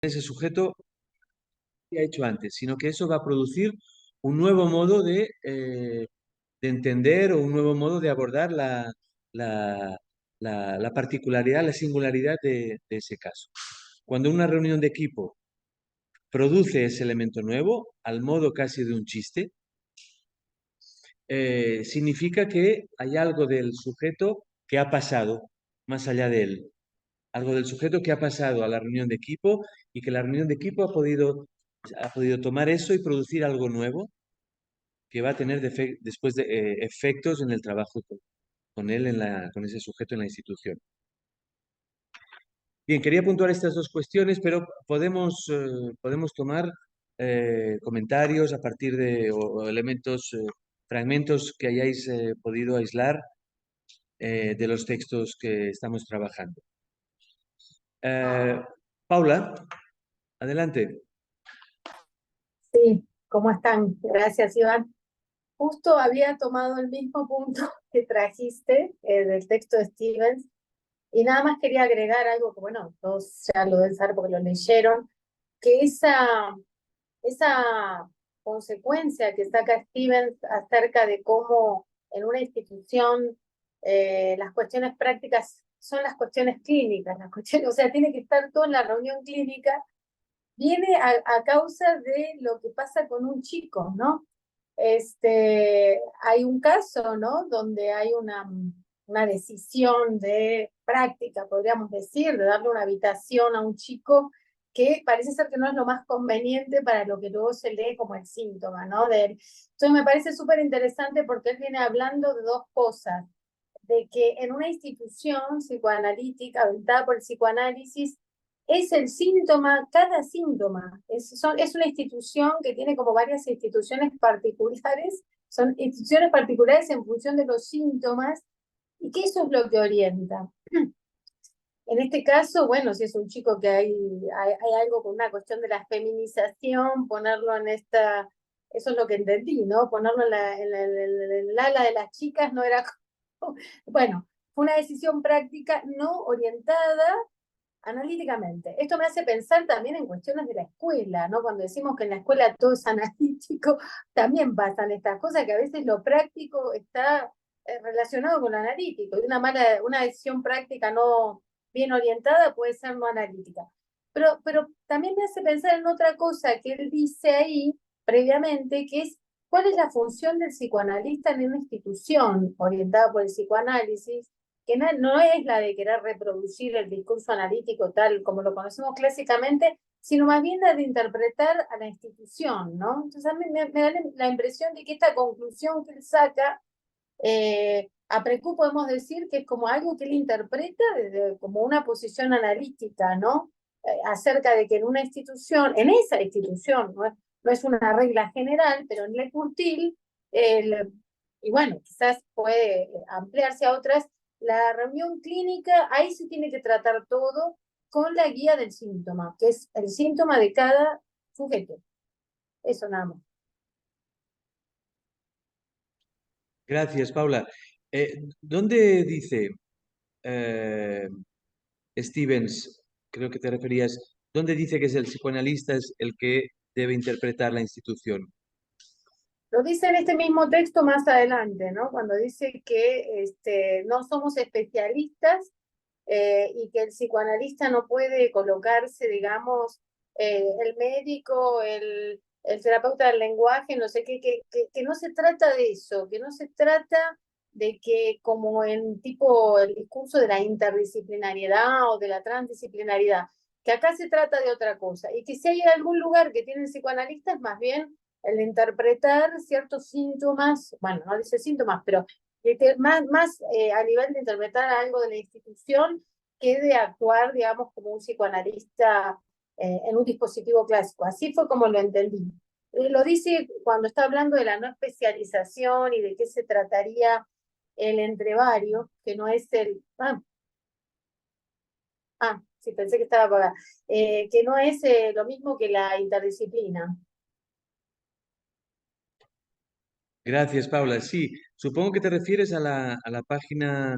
ese sujeto que ha hecho antes, sino que eso va a producir un nuevo modo de entender o un nuevo modo de abordar la, la particularidad, la singularidad de ese caso. Cuando una reunión de equipo produce ese elemento nuevo, al modo casi de un chiste, significa que hay algo del sujeto que ha pasado más allá de él. Algo del sujeto que ha pasado a la reunión de equipo y que la reunión de equipo ha podido tomar eso y producir algo nuevo que va a tener después efectos en el trabajo con él, con ese sujeto en la institución. Bien, quería puntuar estas dos cuestiones, pero podemos tomar comentarios a partir de o elementos, fragmentos que hayáis podido aislar de los textos que estamos trabajando. Paula, adelante. Sí, ¿cómo están? Gracias, Iván. Justo había tomado el mismo punto que trajiste del texto de Stevens y nada más quería agregar algo que, bueno, todos ya lo deben saber porque lo leyeron, que esa consecuencia que saca Stevens acerca de cómo en una institución las cuestiones prácticas son las cuestiones clínicas, o sea, tiene que estar todo en la reunión clínica, viene a causa de lo que pasa con un chico, ¿no? Hay un caso, ¿no? Donde hay una decisión de práctica, podríamos decir, de darle una habitación a un chico que parece ser que no es lo más conveniente para lo que luego se lee como el síntoma, ¿no? Entonces me parece súper interesante porque él viene hablando de dos cosas, de que en una institución psicoanalítica, orientada por el psicoanálisis, es el síntoma, cada síntoma. Es una institución que tiene como varias instituciones particulares, son instituciones particulares en función de los síntomas, y que eso es lo que orienta. En este caso, bueno, si es un chico que hay algo con una cuestión de la feminización, ponerlo en esta, eso es lo que entendí, ¿no? Ponerlo en el ala de las chicas no era, bueno, fue una decisión práctica no orientada analíticamente. Esto me hace pensar también en cuestiones de la escuela, ¿no? Cuando decimos que en la escuela todo es analítico, también pasan estas cosas que a veces lo práctico está relacionado con lo analítico, y una decisión práctica no bien orientada puede ser no analítica. Pero también me hace pensar en otra cosa que él dice ahí previamente, que es cuál es la función del psicoanalista en una institución orientada por el psicoanálisis, que no es la de querer reproducir el discurso analítico tal como lo conocemos clásicamente, sino más bien la de interpretar a la institución, ¿no? Entonces a mí me da la impresión de que esta conclusión que él saca, a Precú podemos decir que es como algo que él interpreta como una posición analítica, ¿no? Acerca de que en una institución, en esa institución, no es una regla general, pero en Le Curtil, y bueno, quizás puede ampliarse a otras, la reunión clínica, ahí se tiene que tratar todo con la guía del síntoma, que es el síntoma de cada sujeto. Eso nada más. Gracias, Paula. ¿Dónde dice eh, Stevens, creo que te referías, dónde dice que es el psicoanalista es el que debe interpretar la institución? Lo dice en este mismo texto más adelante, ¿no? Cuando dice que no somos especialistas y que el psicoanalista no puede colocarse, digamos, el médico, el terapeuta del lenguaje, no sé qué, que no se trata de eso, que no se trata de que como en tipo el discurso de la interdisciplinariedad o de la transdisciplinariedad, que acá se trata de otra cosa, y que si hay algún lugar que tiene el psicoanalista es más bien el de interpretar ciertos síntomas, bueno, no dice síntomas, pero más a nivel de interpretar algo de la institución que de actuar, digamos, como un psicoanalista en un dispositivo clásico. Así fue como lo entendí. Lo dice cuando está hablando de la no especialización y de qué se trataría el entre varios, que no es el... sí, pensé que estaba apagada. Que no es lo mismo que la interdisciplina. Gracias, Paula. Sí, supongo que te refieres a la página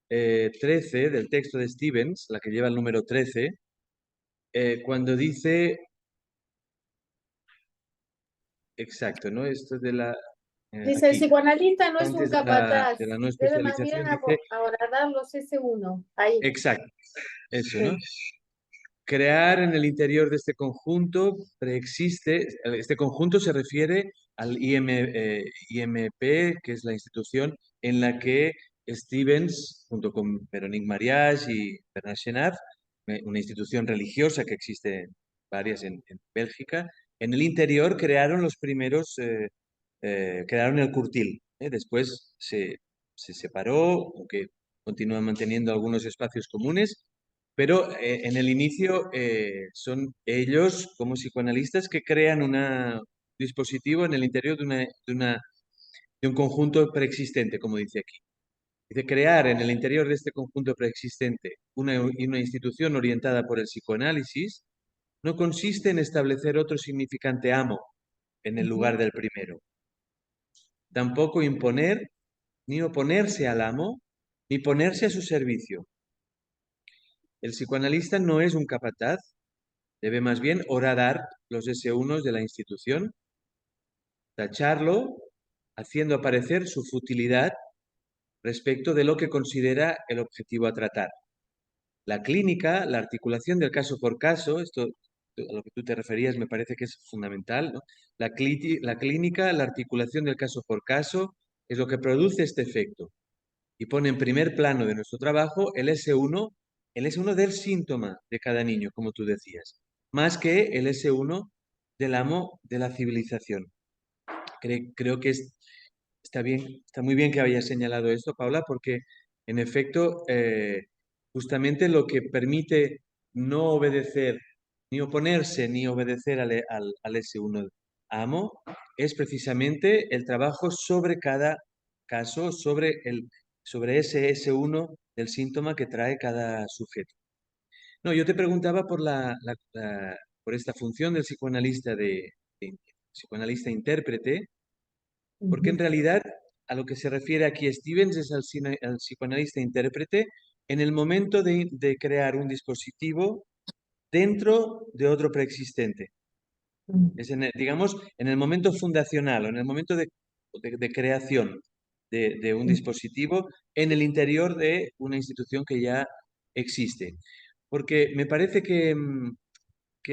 13 del texto de Stevens, la que lleva el número 13, cuando dice, exacto, ¿no? Esto de la, Dice, el aquí, psicoanalista no es un antes de la capataz, no debe más bien especialización, dice, abordar los S1. Ahí, exacto, eso, ¿no? sí. Crear en el interior de este conjunto preexiste, este conjunto se refiere al IMP, que es la institución en la que Stevens, junto con Véronique Mariage y Bernard Chenard, una institución religiosa que existe varias en Bélgica, en el interior crearon los primeros, crearon el Curtil. Después se separó, aunque continúan manteniendo algunos espacios comunes, pero en el inicio son ellos, como psicoanalistas, que crean un dispositivo en el interior de un conjunto preexistente, como dice aquí. Dice, crear en el interior de este conjunto preexistente una institución orientada por el psicoanálisis no consiste en establecer otro significante amo en el lugar Ujú, del primero. Tampoco imponer ni oponerse al amo, ni ponerse a su servicio. El psicoanalista no es un capataz. Debe más bien horadar los S1 de la institución, tacharlo, haciendo aparecer su futilidad respecto de lo que considera el objetivo a tratar. La clínica, la articulación del caso por caso, esto a lo que tú te referías me parece que es fundamental, ¿no? La clínica, la articulación del caso por caso, es lo que produce este efecto y pone en primer plano de nuestro trabajo el S1 del síntoma de cada niño, como tú decías, más que el S1 del amo de la civilización. Creo que está bien, está muy bien que hayas señalado esto, Paula, porque en efecto, justamente lo que permite no obedecer, ni oponerse, ni obedecer al S1 amo, es precisamente el trabajo sobre cada caso, sobre ese S1 del síntoma que trae cada sujeto. No, yo te preguntaba por esta función del psicoanalista de psicoanalista intérprete, porque en ujú, realidad a lo que se refiere aquí Stevens es al psicoanalista intérprete en el momento de crear un dispositivo dentro de otro preexistente. ujú, Es digamos, en el momento fundacional o en el momento de creación de un ujú. dispositivo en el interior de una institución que ya existe. Porque me parece que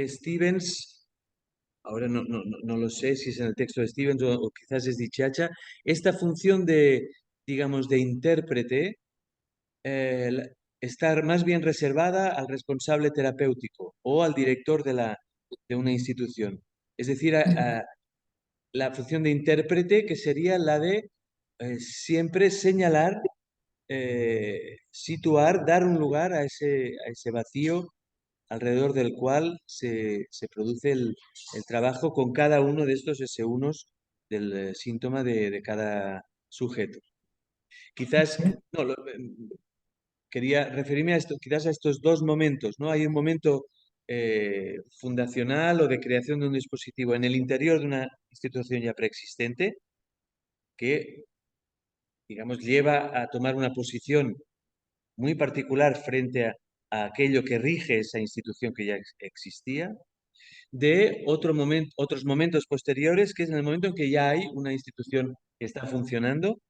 Stevens, ahora no lo sé si es en el texto de Stevens o quizás es Dichacha, esta función digamos, de intérprete estar más bien reservada al responsable terapéutico o al director de una institución. Es decir, la función de intérprete que sería la de siempre señalar, situar, dar un lugar a ese vacío alrededor del cual se produce el trabajo con cada uno de estos S1 del síntoma de cada sujeto. Quizás, no, quería referirme a esto, quizás a estos dos momentos, ¿no? Hay un momento fundacional o de creación de un dispositivo en el interior de una institución ya preexistente que, digamos, lleva a tomar una posición muy particular frente a aquello que rige esa institución que ya existía, de otros momentos posteriores, que es en el momento en que ya hay una institución que está funcionando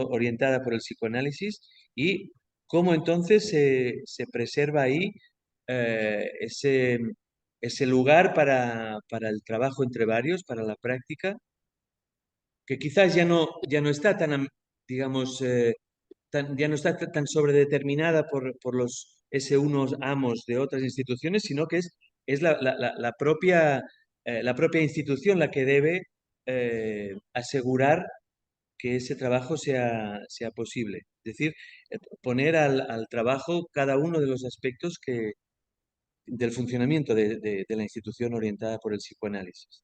orientada por el psicoanálisis, y cómo entonces se preserva ahí ese lugar para el trabajo entre varios, para la práctica, que quizás ya no está tan, digamos, ya no está tan sobredeterminada por los S1 amos de otras instituciones, sino que es la propia institución la que debe asegurar que ese trabajo sea posible. Es decir, poner al trabajo cada uno de los aspectos del funcionamiento de la institución orientada por el psicoanálisis.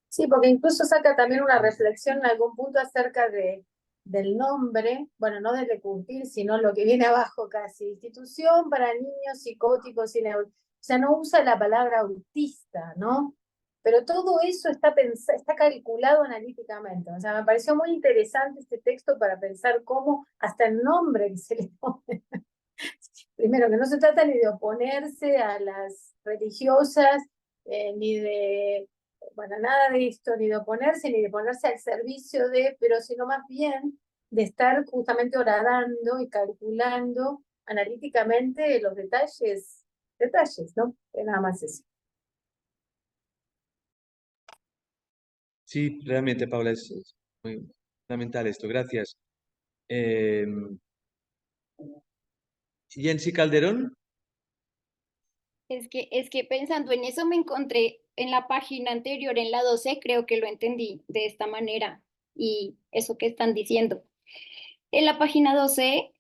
Sí, porque incluso saca también una reflexión en algún punto acerca del nombre, bueno, no del Lecurtil, sino lo que viene abajo casi, institución para niños psicóticos y o sea, no usa la palabra autista, ¿no? Pero todo eso está calculado analíticamente. O sea, me pareció muy interesante este texto para pensar cómo hasta el nombre que se le pone primero, que no se trata ni de oponerse a las religiosas, ni de, bueno, nada de esto, ni de oponerse, ni de ponerse al servicio de, pero sino más bien de estar justamente horadando y calculando analíticamente los detalles, ¿no? Nada más eso. Sí, realmente, Paula, es muy fundamental esto. Gracias. Eh, Jensi Calderón, Es que pensando en eso me encontré en la página anterior, en la 12 creo que lo entendí de esta manera y eso que están diciendo. En la página 12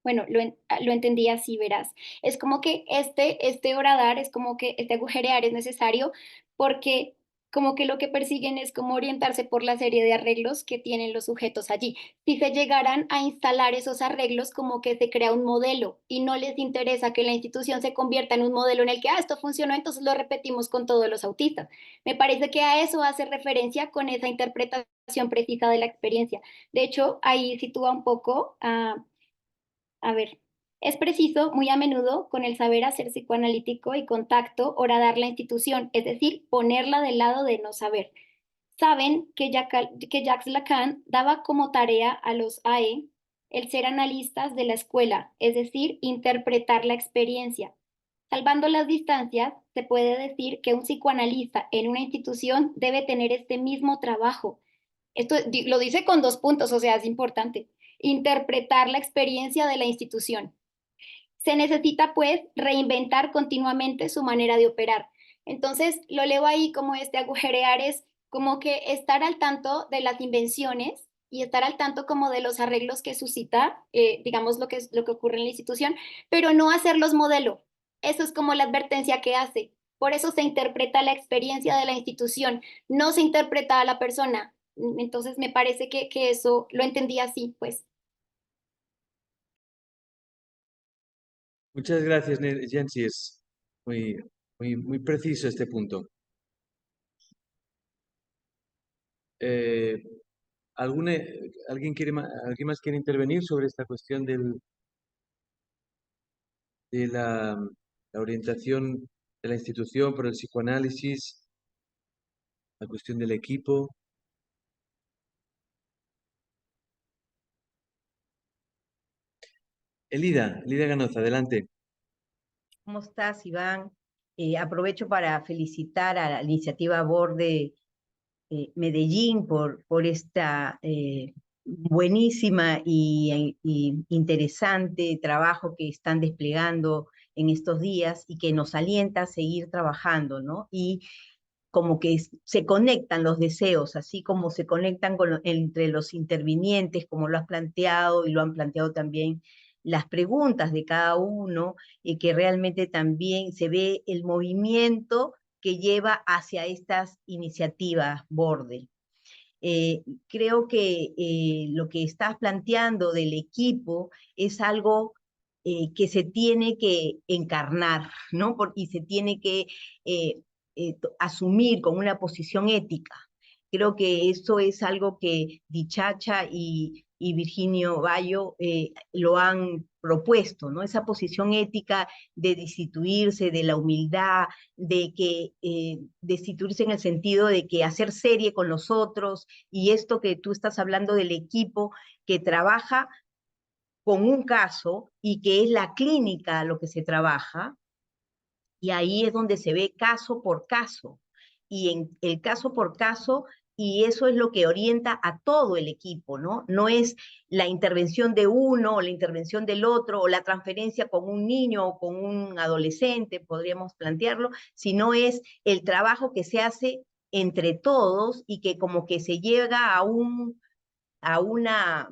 bueno, lo entendí así, verás. Es como que este horadar, es como que este agujerear es necesario porque como que lo que persiguen es como orientarse por la serie de arreglos que tienen los sujetos allí. Si se llegaran a instalar esos arreglos, como que se crea un modelo y no les interesa que la institución se convierta en un modelo en el que, esto funcionó, entonces lo repetimos con todos los autistas. Me parece que a eso hace referencia con esa interpretación precisa de la experiencia. De hecho, ahí sitúa un poco a ver, es preciso muy a menudo con el saber hacer psicoanalítico y contacto horadar la institución, es decir, ponerla del lado de no saber. Saben que Jacques Lacan daba como tarea a los AE el ser analistas de la escuela, es decir, interpretar la experiencia. Salvando las distancias, se puede decir que un psicoanalista en una institución debe tener este mismo trabajo. Esto lo dice con dos puntos, o sea, es importante. Interpretar la experiencia de la institución. Se necesita, pues, reinventar continuamente su manera de operar. Entonces, lo leo ahí como este agujerear es como que estar al tanto de las invenciones y estar al tanto como de los arreglos que suscita, digamos, lo que ocurre en la institución, pero no hacerlos modelo. Eso es como la advertencia que hace. Por eso se interpreta la experiencia de la institución, no se interpreta a la persona. Entonces, me parece que eso lo entendí así, pues. muchas gracias, Jensi. Es muy, muy preciso este punto. Eh, ¿alguna- ¿Alguien más quiere intervenir sobre esta cuestión de la orientación de la institución por el psicoanálisis, la cuestión del equipo? Elida Ganoza, adelante. ¿Cómo estás, Iván? Aprovecho para felicitar a la iniciativa Borde Medellín por esta buenísima y interesante trabajo que están desplegando en estos días y que nos alienta a seguir trabajando, ¿no? Y como que se conectan los deseos, así como se conectan entre los intervinientes, como lo has planteado y lo han planteado también las preguntas de cada uno, y que realmente también se ve el movimiento que lleva hacia estas iniciativas borde. Creo que lo que estás planteando del equipo es algo que se tiene que encarnar, ¿no? Y se tiene que asumir con una posición ética. Creo que eso es algo que Dichacha y Virginio Bayo lo han propuesto, ¿no? Esa posición ética de destituirse de la humildad, de que destituirse en el sentido de que hacer serie con los otros, y esto que tú estás hablando del equipo que trabaja con un caso y que es la clínica lo que se trabaja, y ahí es donde se ve caso por caso. Y en el caso por caso, y eso es lo que orienta a todo el equipo, ¿no? No es la intervención de uno o la intervención del otro o la transferencia con un niño o con un adolescente, podríamos plantearlo, sino es el trabajo que se hace entre todos y que como que se llega a una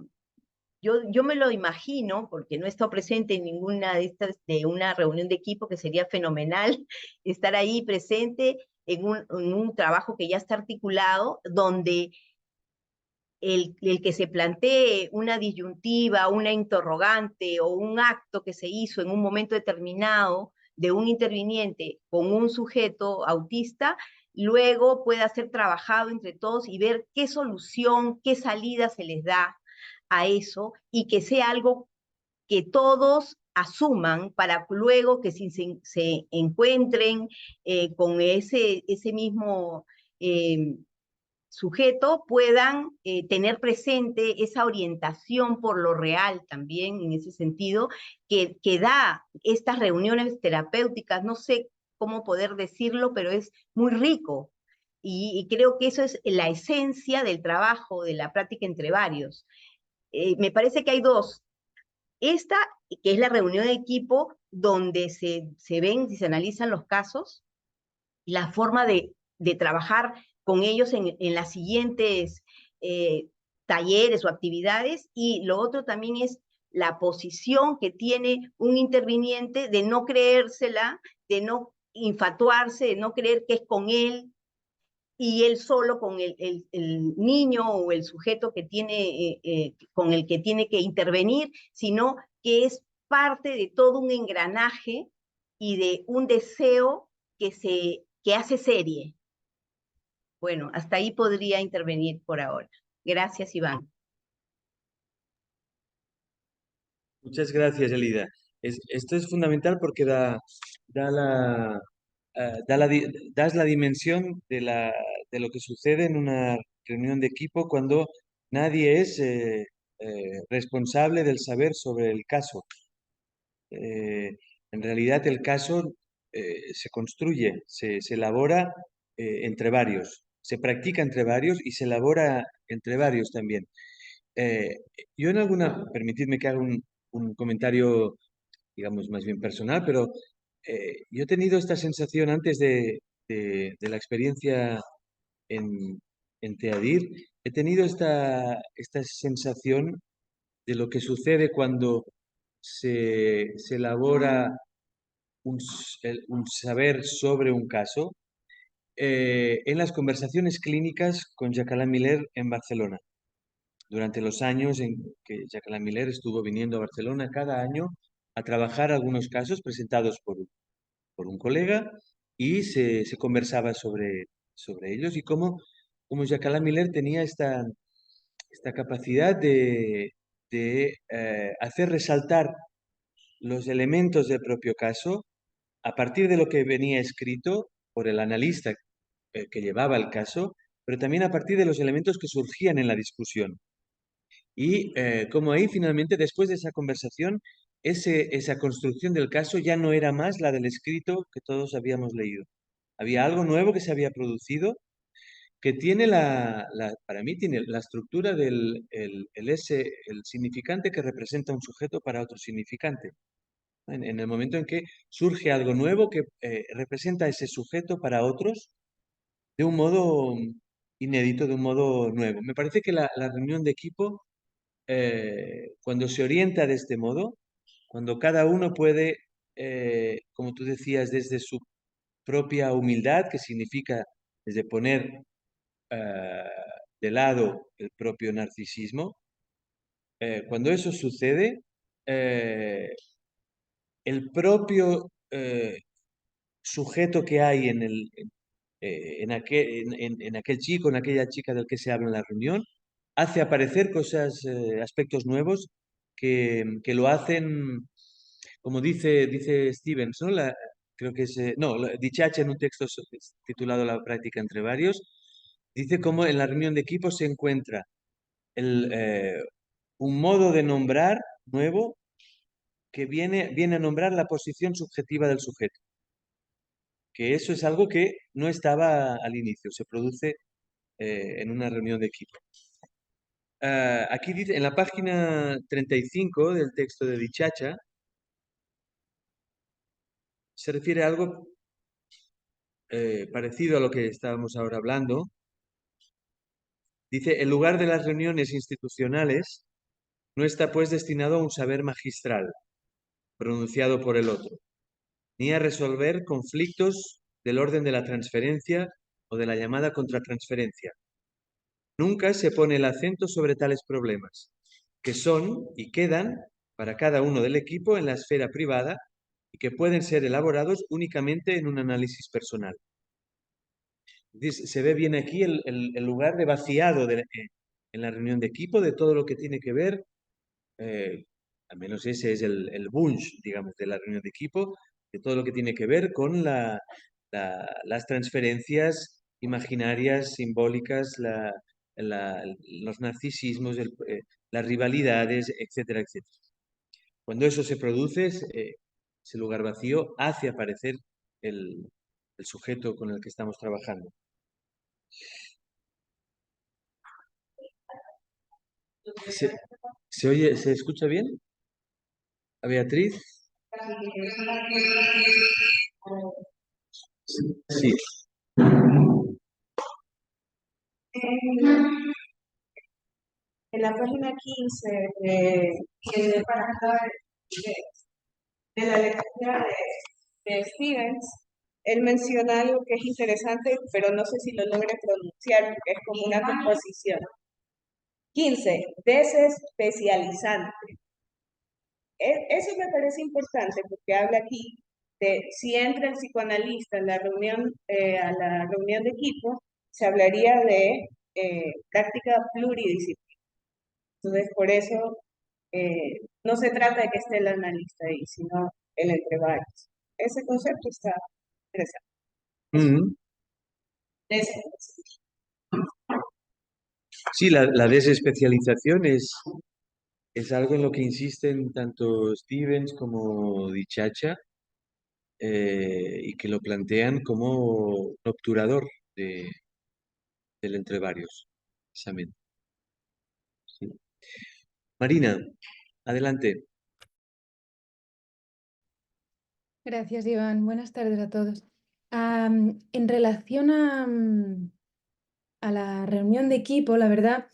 yo me lo imagino, porque no he estado presente en ninguna de estas, de una reunión de equipo, que sería fenomenal estar ahí presente en un trabajo que ya está articulado, donde el que se plantee una disyuntiva, una interrogante o un acto que se hizo en un momento determinado de un interviniente con un sujeto autista, luego pueda ser trabajado entre todos y ver qué solución, qué salida se les da a eso, y que sea algo que todos asuman para luego que si se encuentren con ese mismo sujeto puedan tener presente esa orientación por lo real también en ese sentido que da estas reuniones terapéuticas, no sé cómo poder decirlo, pero es muy rico. Y creo que eso es la esencia del trabajo, de la práctica entre varios. Me parece que hay dos. Esta, que es la reunión de equipo, donde se ven y se analizan los casos, la forma de trabajar con ellos en las siguientes talleres o actividades, y lo otro también es la posición que tiene un interviniente de no creérsela, de no infatuarse, de no creer que es con él y él solo con el niño o el sujeto que tiene, con el que tiene que intervenir, sino que es parte de todo un engranaje y de un deseo que hace serie. Bueno, hasta ahí podría intervenir por ahora. Gracias, Iván. Muchas gracias, Elida. Esto es fundamental porque da la, das la dimensión de lo que sucede en una reunión de equipo cuando nadie es responsable del saber sobre el caso. Eh, en realidad el caso se construye, se elabora entre varios, se practica entre varios y se elabora entre varios también. Eh, yo en permitidme que haga un comentario, digamos, más bien personal, pero yo he tenido esta sensación antes de la experiencia en, en Teadir, he tenido esta sensación de lo que sucede cuando se elabora un saber sobre un caso en las conversaciones clínicas con Jacqueline Miller en Barcelona. Durante los años en que Jacqueline Miller estuvo viniendo a Barcelona cada año a trabajar algunos casos presentados por un colega y se conversaba sobre ellos y cómo Jacqueline Miller tenía esta capacidad de hacer resaltar los elementos del propio caso a partir de lo que venía escrito por el analista que llevaba el caso, pero también a partir de los elementos que surgían en la discusión. Y como ahí finalmente, después de esa conversación, esa construcción del caso ya no era más la del escrito que todos habíamos leído. Había algo nuevo que se había producido que tiene para mí tiene la estructura del el significante que representa un sujeto para otro significante. En el momento en que surge algo nuevo que representa a ese sujeto para otros de un modo inédito, de un modo nuevo. Me parece que la reunión de equipo cuando se orienta de este modo, cuando cada uno puede, como tú decías, desde su propia humildad, que significa desde poner eh, de lado el propio narcisismo, cuando eso sucede, eh, el propio sujeto que hay en aquel chico, en aquella chica del que se habla en la reunión, hace aparecer cosas, aspectos nuevos que lo hacen, como dice Stevens, ¿no? Creo que es, no, Dichacha en un texto titulado La práctica entre varios, dice cómo en la reunión de equipo se encuentra el, un modo de nombrar nuevo que viene a nombrar la posición subjetiva del sujeto, que eso es algo que no estaba al inicio, se produce en una reunión de equipo. Aquí dice, en la página 35 del texto de Dichacha, se refiere a algo parecido a lo que estábamos ahora hablando. Dice, el lugar de las reuniones institucionales no está pues destinado a un saber magistral pronunciado por el otro, ni a resolver conflictos del orden de la transferencia o de la llamada contratransferencia. Nunca se pone el acento sobre tales problemas, que son y quedan para cada uno del equipo en la esfera privada y que pueden ser elaborados únicamente en un análisis personal. Se ve bien aquí el lugar de vaciado en la reunión de equipo de todo lo que tiene que ver Al menos ese es el bunch, digamos, de la reunión de equipo, de todo lo que tiene que ver con las transferencias imaginarias, simbólicas, los narcisismos, las rivalidades, etcétera, etcétera. Cuando eso se produce, ese lugar vacío hace aparecer el sujeto con el que estamos trabajando. ¿Se oye, se escucha bien? ¿A Beatriz? Sí. En la página 15 del párrafo de la lectura de Stevens, él menciona algo que es interesante, pero no sé si lo logre pronunciar, porque es como una composición. 15, desespecializante. Eso me parece importante, porque habla aquí de si entra el psicoanalista en la reunión, a la reunión de equipo, se hablaría de práctica pluridisciplinaria. Entonces, por eso no se trata de que esté el analista ahí, sino el entre varios. Ese concepto está interesante. Mm. Sí, la desespecialización es algo en lo que insisten tanto Stevens como Dichacha, y que lo plantean como un obturador del entre varios, precisamente. Sí. Marina, adelante. Gracias, Iván. Buenas tardes a todos. En relación a la reunión de equipo, la verdad,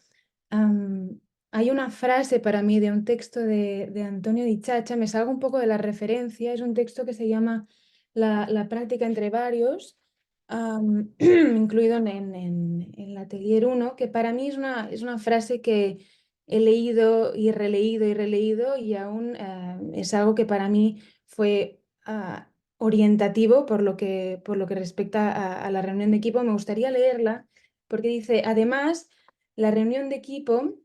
hay una frase para mí de un texto de Antonio Dichacha, me salgo un poco de la referencia, es un texto que se llama La práctica entre varios, incluido en el Atelier 1, que para mí es una frase que he leído y releído y aún es algo que para mí fue orientativo por lo que respecta a la reunión de equipo. Me gustaría leerla porque dice, además, la reunión de equipo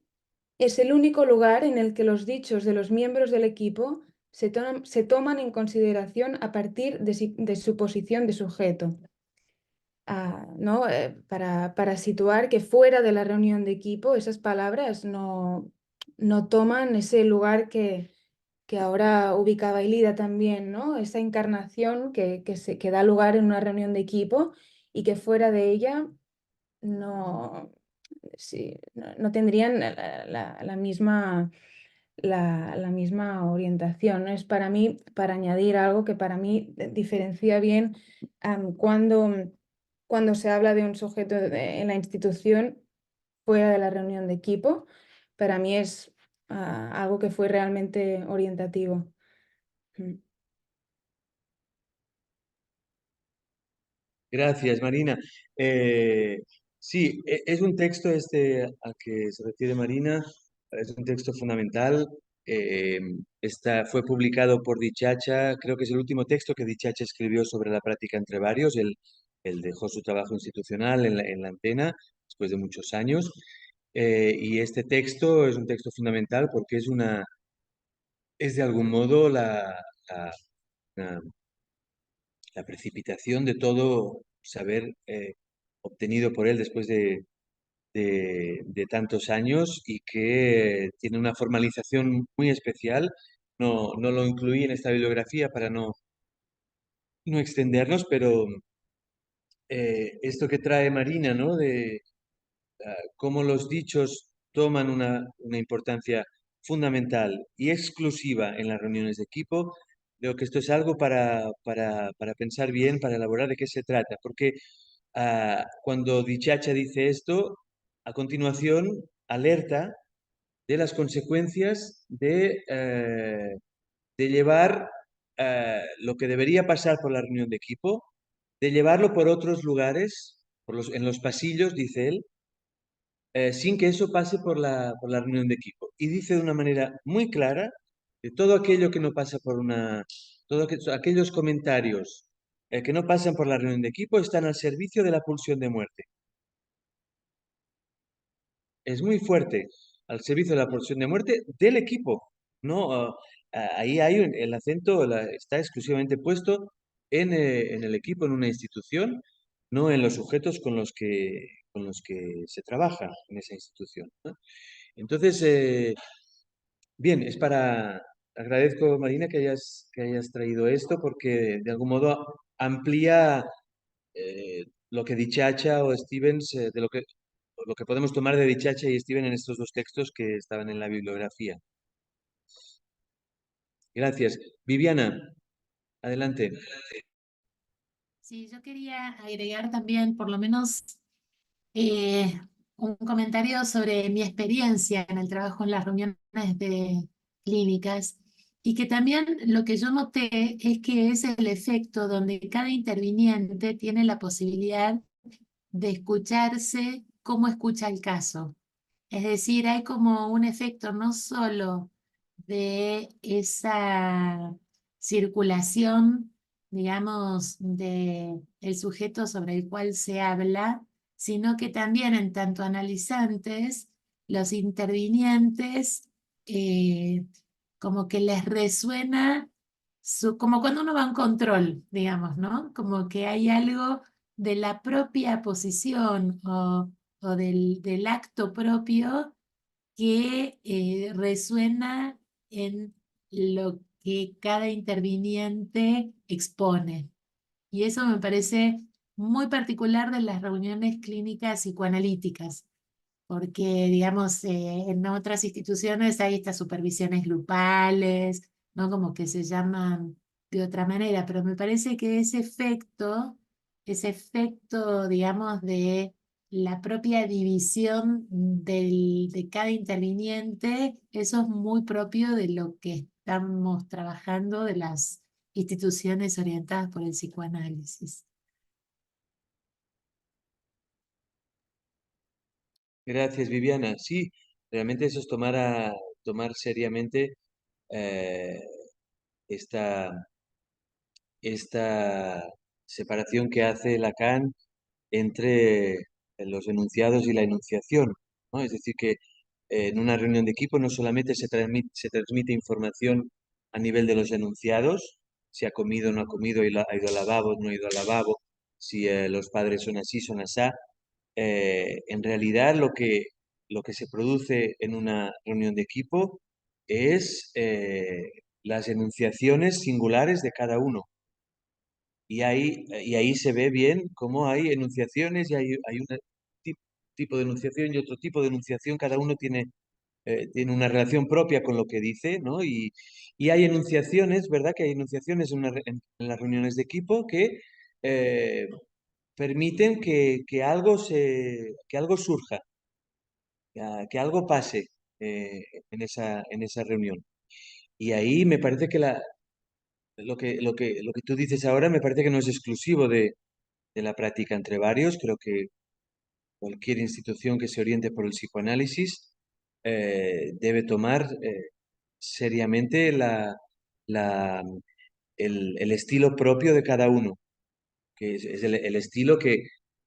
es el único lugar en el que los dichos de los miembros del equipo se toman en consideración a partir de su posición de sujeto. ¿No? Para situar que fuera de la reunión de equipo esas palabras no toman ese lugar que ahora ubicaba Ilida también, ¿no? Esa encarnación que da lugar en una reunión de equipo y que fuera de ella no, no tendrían la misma, la misma orientación, ¿no? Es para mí, para añadir algo que para mí diferencia bien cuando se habla de un sujeto en la institución fuera de la reunión de equipo, para mí es algo que fue realmente orientativo. Gracias, Marina. Sí, es un texto este al que se refiere Marina, es un texto fundamental. Fue publicado por Dichacha, creo que es el último texto que Dichacha escribió sobre la práctica entre varios. Él dejó su trabajo institucional en la Antena después de muchos años. Y este texto es un texto fundamental porque es de algún modo la- la precipitación de todo saber obtenido por él después de tantos años y que tiene una formalización muy especial. No lo incluí en esta bibliografía para no extendernos, pero esto que trae Marina, ¿no? De cómo los dichos toman una importancia fundamental y exclusiva en las reuniones de equipo. Creo que esto es algo para pensar bien, para elaborar de qué se trata, porque cuando Dichacha dice esto, a continuación alerta de las consecuencias de llevar lo que debería pasar por la reunión de equipo, de llevarlo por otros lugares, en los pasillos, dice él, sin que eso pase por la reunión de equipo. Y dice de una manera muy clara que todo aquello que no pasa todos aquellos comentarios que no pasan por la reunión de equipo están al servicio de la pulsión de muerte. Es muy fuerte, al servicio de la pulsión de muerte del equipo. ¿no? Ahí hay el acento está exclusivamente puesto en el equipo, en una institución, no en los sujetos con los que se trabaja en esa institución, ¿no? Entonces, bien, agradezco, Marina, que hayas traído esto porque de algún modo amplía lo que Dichacha o Stevens, lo que podemos tomar de Dichacha y Steven en estos dos textos que estaban en la bibliografía. Gracias. Viviana, adelante. Sí, yo quería agregar también por lo menos un comentario sobre mi experiencia en el trabajo en las reuniones de clínicas y que también lo que yo noté es que es el efecto donde cada interviniente tiene la posibilidad de escucharse cómo escucha el caso. Es decir, hay como un efecto no solo de esa circulación, digamos, de el sujeto sobre el cual se habla, sino que también en tanto analizantes, los intervinientes, como que les resuena, como cuando uno va a un control, digamos, ¿no? Como que hay algo de la propia posición o del acto propio que resuena en lo que cada interviniente expone. Y eso me parece muy particular de las reuniones clínicas psicoanalíticas, porque, digamos, en otras instituciones hay estas supervisiones grupales, ¿no? Como que se llaman de otra manera, pero me parece que ese efecto, digamos, de la propia división de cada interviniente, eso es muy propio de lo que estamos trabajando de las instituciones orientadas por el psicoanálisis. Gracias, Viviana. Sí, realmente eso es tomar seriamente eh, esta, esta separación que hace Lacan entre los enunciados y la enunciación, ¿no? Es decir, que en una reunión de equipo no solamente se transmite información a nivel de los enunciados, si ha comido o no ha comido, ha ido al lavabo, no ha ido al lavabo, si los padres son así, son asá. En realidad lo que se produce en una reunión de equipo es las enunciaciones singulares de cada uno. Y ahí se ve bien cómo hay enunciaciones y hay un tipo de enunciación y otro tipo de enunciación. Cada uno tiene una relación propia con lo que dice, ¿no? Y hay enunciaciones, ¿verdad? Que hay enunciaciones en las reuniones de equipo que eh, permiten que algo surja, que algo pase en esa reunión. Y ahí me parece que lo que tú dices ahora me parece que no es exclusivo de la práctica entre varios. Creo que cualquier institución que se oriente por el psicoanálisis debe tomar seriamente la- el estilo propio de cada uno, que es el estilo que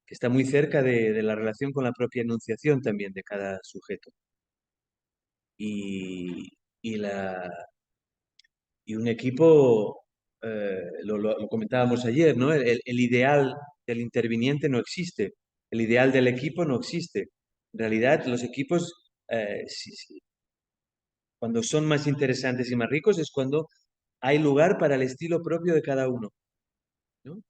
está muy cerca de la relación con la propia enunciación también de cada sujeto. Y, y, la, y un equipo, lo comentábamos ayer, ¿no? El ideal del interviniente no existe, el ideal del equipo no existe. En realidad, los equipos, cuando son más interesantes y más ricos, es cuando hay lugar para el estilo propio de cada uno, ¿no?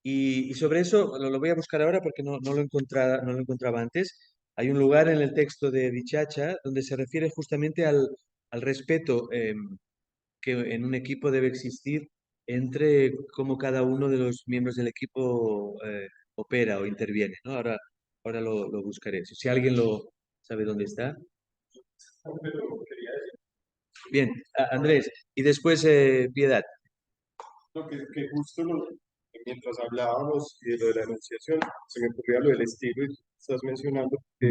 Y sobre eso lo voy a buscar ahora porque no lo encontraba antes. Hay un lugar en el texto de Dichacha donde se refiere justamente al respeto que en un equipo debe existir entre cómo cada uno de los miembros del equipo opera o interviene, ¿no? Ahora lo buscaré. Si alguien lo sabe dónde está. Bien, Andrés. Y después Piedad. No, que justo mientras hablábamos de lo de la enunciación, se me ocurría lo del estilo y tú estás mencionando que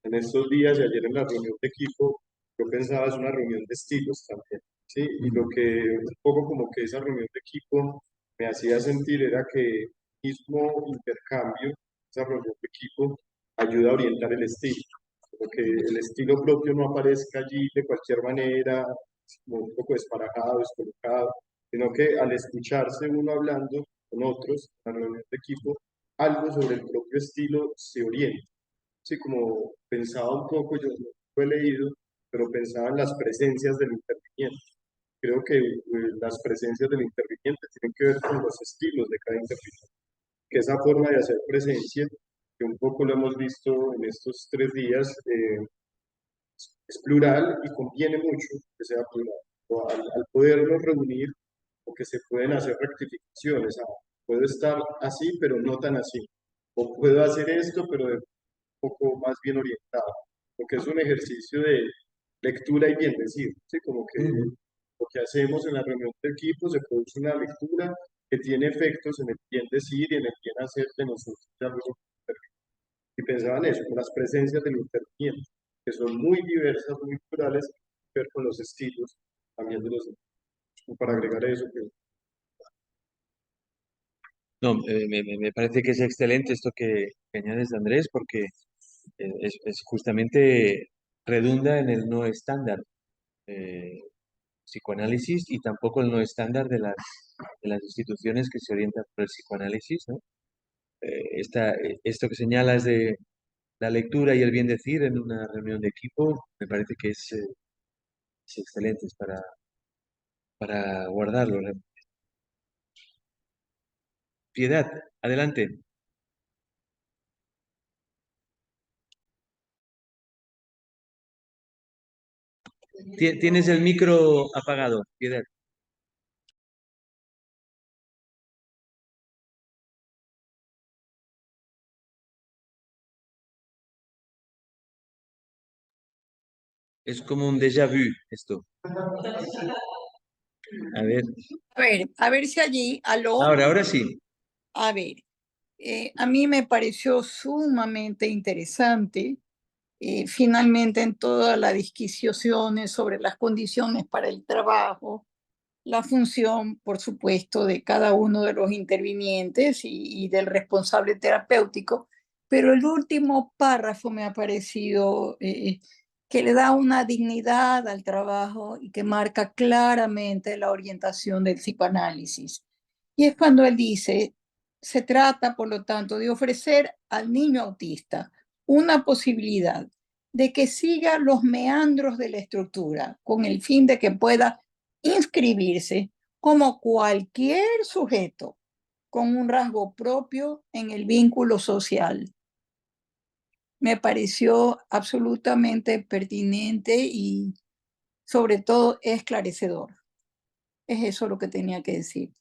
en estos días y ayer en la reunión de equipo, yo pensaba es una reunión de estilos también, ¿sí? Y lo que un poco como que esa reunión de equipo me hacía sentir era que mismo intercambio, esa reunión de equipo, ayuda a orientar el estilo. Porque el estilo propio no aparezca allí de cualquier manera, como un poco desparajado, descolocado, sino que al escucharse uno hablando con otros en la reunión de equipo, algo sobre el propio estilo se orienta. Sí, como pensaba un poco, yo no lo he leído, pero pensaba en las presencias del interviniente. Creo que las presencias del interviniente tienen que ver con los estilos de cada interviniente, que esa forma de hacer presencia, que un poco lo hemos visto en estos 3 días, es plural y conviene mucho que sea plural. Al podernos reunir, o que se pueden hacer rectificaciones, puedo estar así, pero no tan así, o puedo hacer esto, pero de un poco más bien orientado, porque es un ejercicio de lectura y bien decir, ¿sí? Como que lo que hacemos en la reunión de equipo se produce una lectura que tiene efectos en el bien decir y en el bien hacer de nosotros. Y pensaba en eso, con las presencias del interviniente, que son muy diversas, muy plurales, ver con los estilos también de los demás. Para agregar eso, que No, me parece que es excelente esto que añades, Andrés, porque es justamente redunda en el no estándar psicoanálisis y tampoco el no estándar de las instituciones que se orientan por el psicoanálisis, ¿no? Esto que señalas de la lectura y el bien decir en una reunión de equipo, me parece que es excelente, es para guardarlo. Piedad, adelante. Tienes el micro apagado, Piedad. Es como un déjà vu esto. A ver, A ver si allí, aló, ahora sí. a ver, a mí me pareció sumamente interesante, finalmente en todas las disquisiciones sobre las condiciones para el trabajo, la función, por supuesto, de cada uno de los intervinientes y del responsable terapéutico, pero el último párrafo me ha parecido que le da una dignidad al trabajo y que marca claramente la orientación del psicoanálisis. Y es cuando él dice, se trata, por lo tanto, de ofrecer al niño autista una posibilidad de que siga los meandros de la estructura con el fin de que pueda inscribirse como cualquier sujeto con un rasgo propio en el vínculo social. Me pareció absolutamente pertinente y sobre todo esclarecedor. Es eso lo que tenía que decir.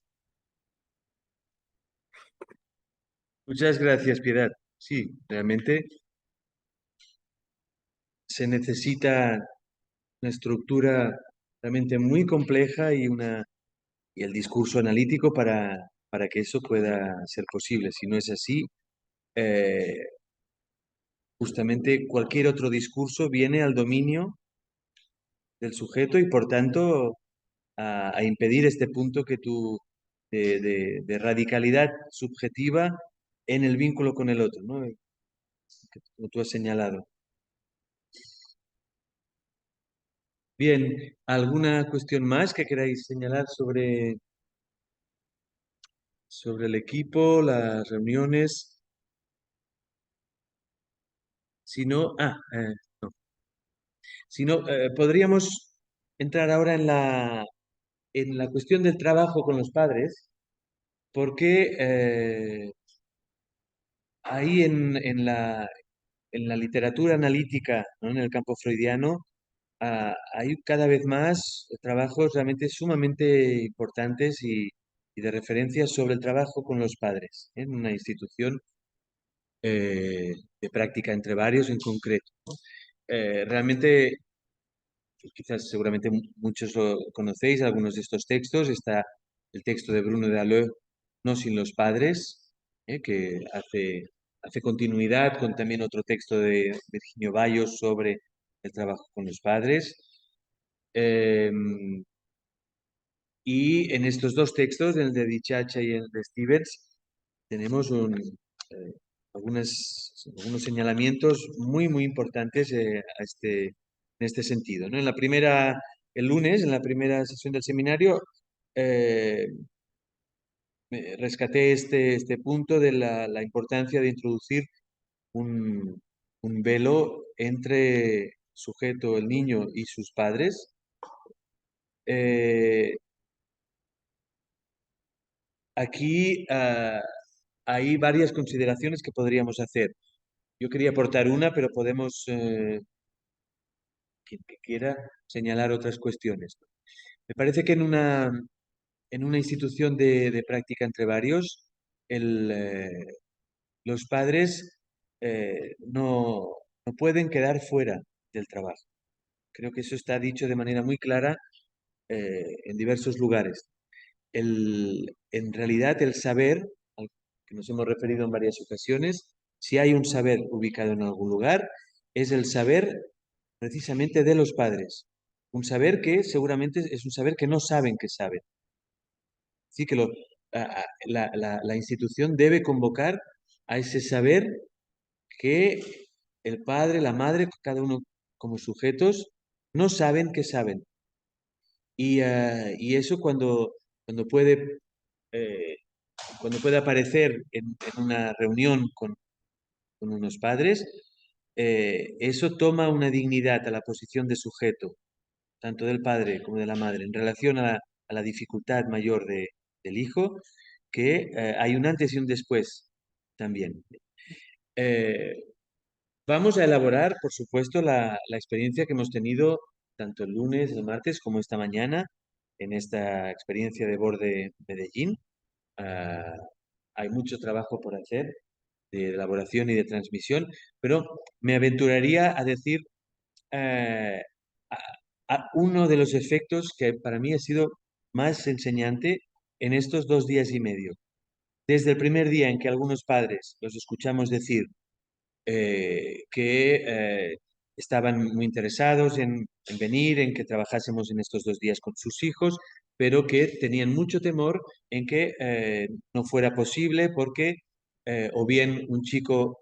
Muchas gracias, Piedad. Sí, realmente se necesita una estructura realmente muy compleja y el discurso analítico para que eso pueda ser posible. Si no es así, eh, justamente cualquier otro discurso viene al dominio del sujeto y por tanto a impedir este punto que tú de radicalidad subjetiva en el vínculo con el otro, ¿no? Como tú has señalado. Bien, ¿alguna cuestión más que queráis señalar sobre el equipo, las reuniones? Si no, no. Si no, podríamos entrar ahora en la cuestión del trabajo con los padres, porque ahí en la literatura analítica, ¿no? En el campo freudiano, hay cada vez más trabajos realmente sumamente importantes y de referencia sobre el trabajo con los padres, ¿eh? En una institución de práctica entre varios en concreto, ¿no? Realmente, quizás seguramente muchos lo conocéis, algunos de estos textos. Está el texto de Bruno de Aleu, No sin los padres, que hace continuidad con también otro texto de Virginio Bayo sobre el trabajo con los padres. Y en estos dos textos, el de Dichacha y el de Stevens, tenemos algunos señalamientos muy, muy importantes en este sentido, ¿no? En la primera el lunes, en la primera sesión del seminario, rescaté este punto de la importancia de introducir un velo entre sujeto, el niño y sus padres. Aquí hay varias consideraciones que podríamos hacer. Yo quería aportar una, pero podemos, quien que quiera, señalar otras cuestiones. Me parece que en una institución de práctica entre varios, los padres no pueden quedar fuera del trabajo. Creo que eso está dicho de manera muy clara en diversos lugares. En realidad, el saber, al que nos hemos referido en varias ocasiones, si hay un saber ubicado en algún lugar, es el saber precisamente de los padres. Un saber que seguramente es un saber que no saben que saben. Así que la institución debe convocar a ese saber que el padre, la madre, cada uno como sujetos, no saben que saben. Y eso cuando puede, eh, cuando puede aparecer en una reunión con unos padres, eso toma una dignidad a la posición de sujeto, tanto del padre como de la madre, en relación a la dificultad mayor del hijo, que hay un antes y un después también. Eh, Vamos a elaborar, por supuesto, la experiencia que hemos tenido tanto el lunes, el martes, como esta mañana, en esta experiencia de Borde Medellín. Ah, hay mucho trabajo por hacer de elaboración y de transmisión, pero me aventuraría a decir eh, a, a uno de los efectos que para mí ha sido más enseñante en estos 2 días y medio. Desde el primer día en que algunos padres los escuchamos decir que estaban muy interesados en venir, en que trabajásemos en estos 2 días con sus hijos, pero que tenían mucho temor en que no fuera posible porque o bien un chico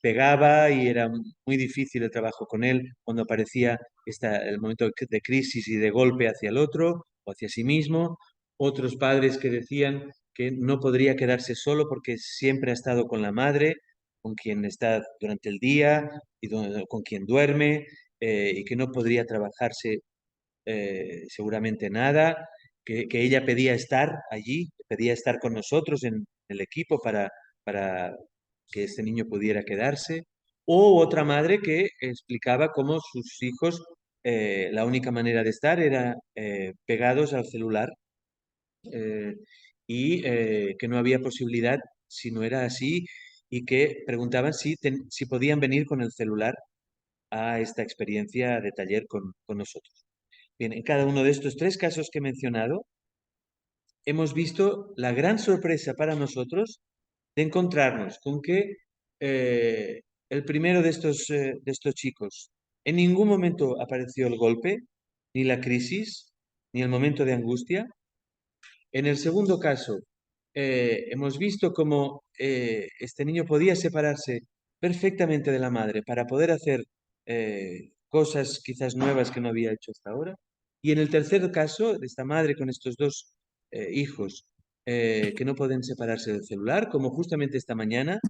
pegaba y era muy difícil el trabajo con él cuando aparecía el momento de crisis y de golpe hacia el otro o hacia sí mismo. Otros padres que decían que no podría quedarse solo porque siempre ha estado con la madre, con quien está durante el día y con quien duerme, y que no podría trabajarse seguramente nada, que ella pedía estar allí, pedía estar con nosotros en el equipo para que este niño pudiera quedarse. O otra madre que explicaba cómo sus hijos, la única manera de estar era pegados al celular, eh, y que no había posibilidad si no era así, y que preguntaban si podían venir con el celular a esta experiencia de taller con nosotros. Bien, en cada uno de estos 3 casos que he mencionado, hemos visto la gran sorpresa para nosotros de encontrarnos con que el primero de estos chicos en ningún momento apareció el golpe, ni la crisis, ni el momento de angustia. En el segundo caso, hemos visto cómo este niño podía separarse perfectamente de la madre para poder hacer cosas quizás nuevas que no había hecho hasta ahora. Y en el tercer caso, de esta madre con estos 2 hijos que no pueden separarse del celular, como justamente esta mañana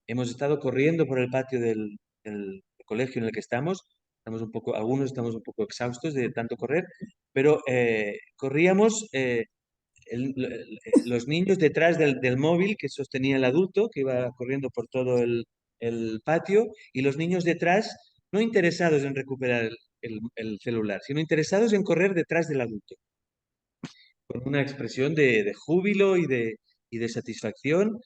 hemos estado corriendo por el patio del colegio en el que estamos algunos estamos un poco exhaustos de tanto correr, pero corríamos los niños detrás del móvil que sostenía el adulto, que iba corriendo por todo el patio, y los niños detrás, no interesados en recuperar el celular, sino interesados en correr detrás del adulto, con una expresión de júbilo y de satisfacción,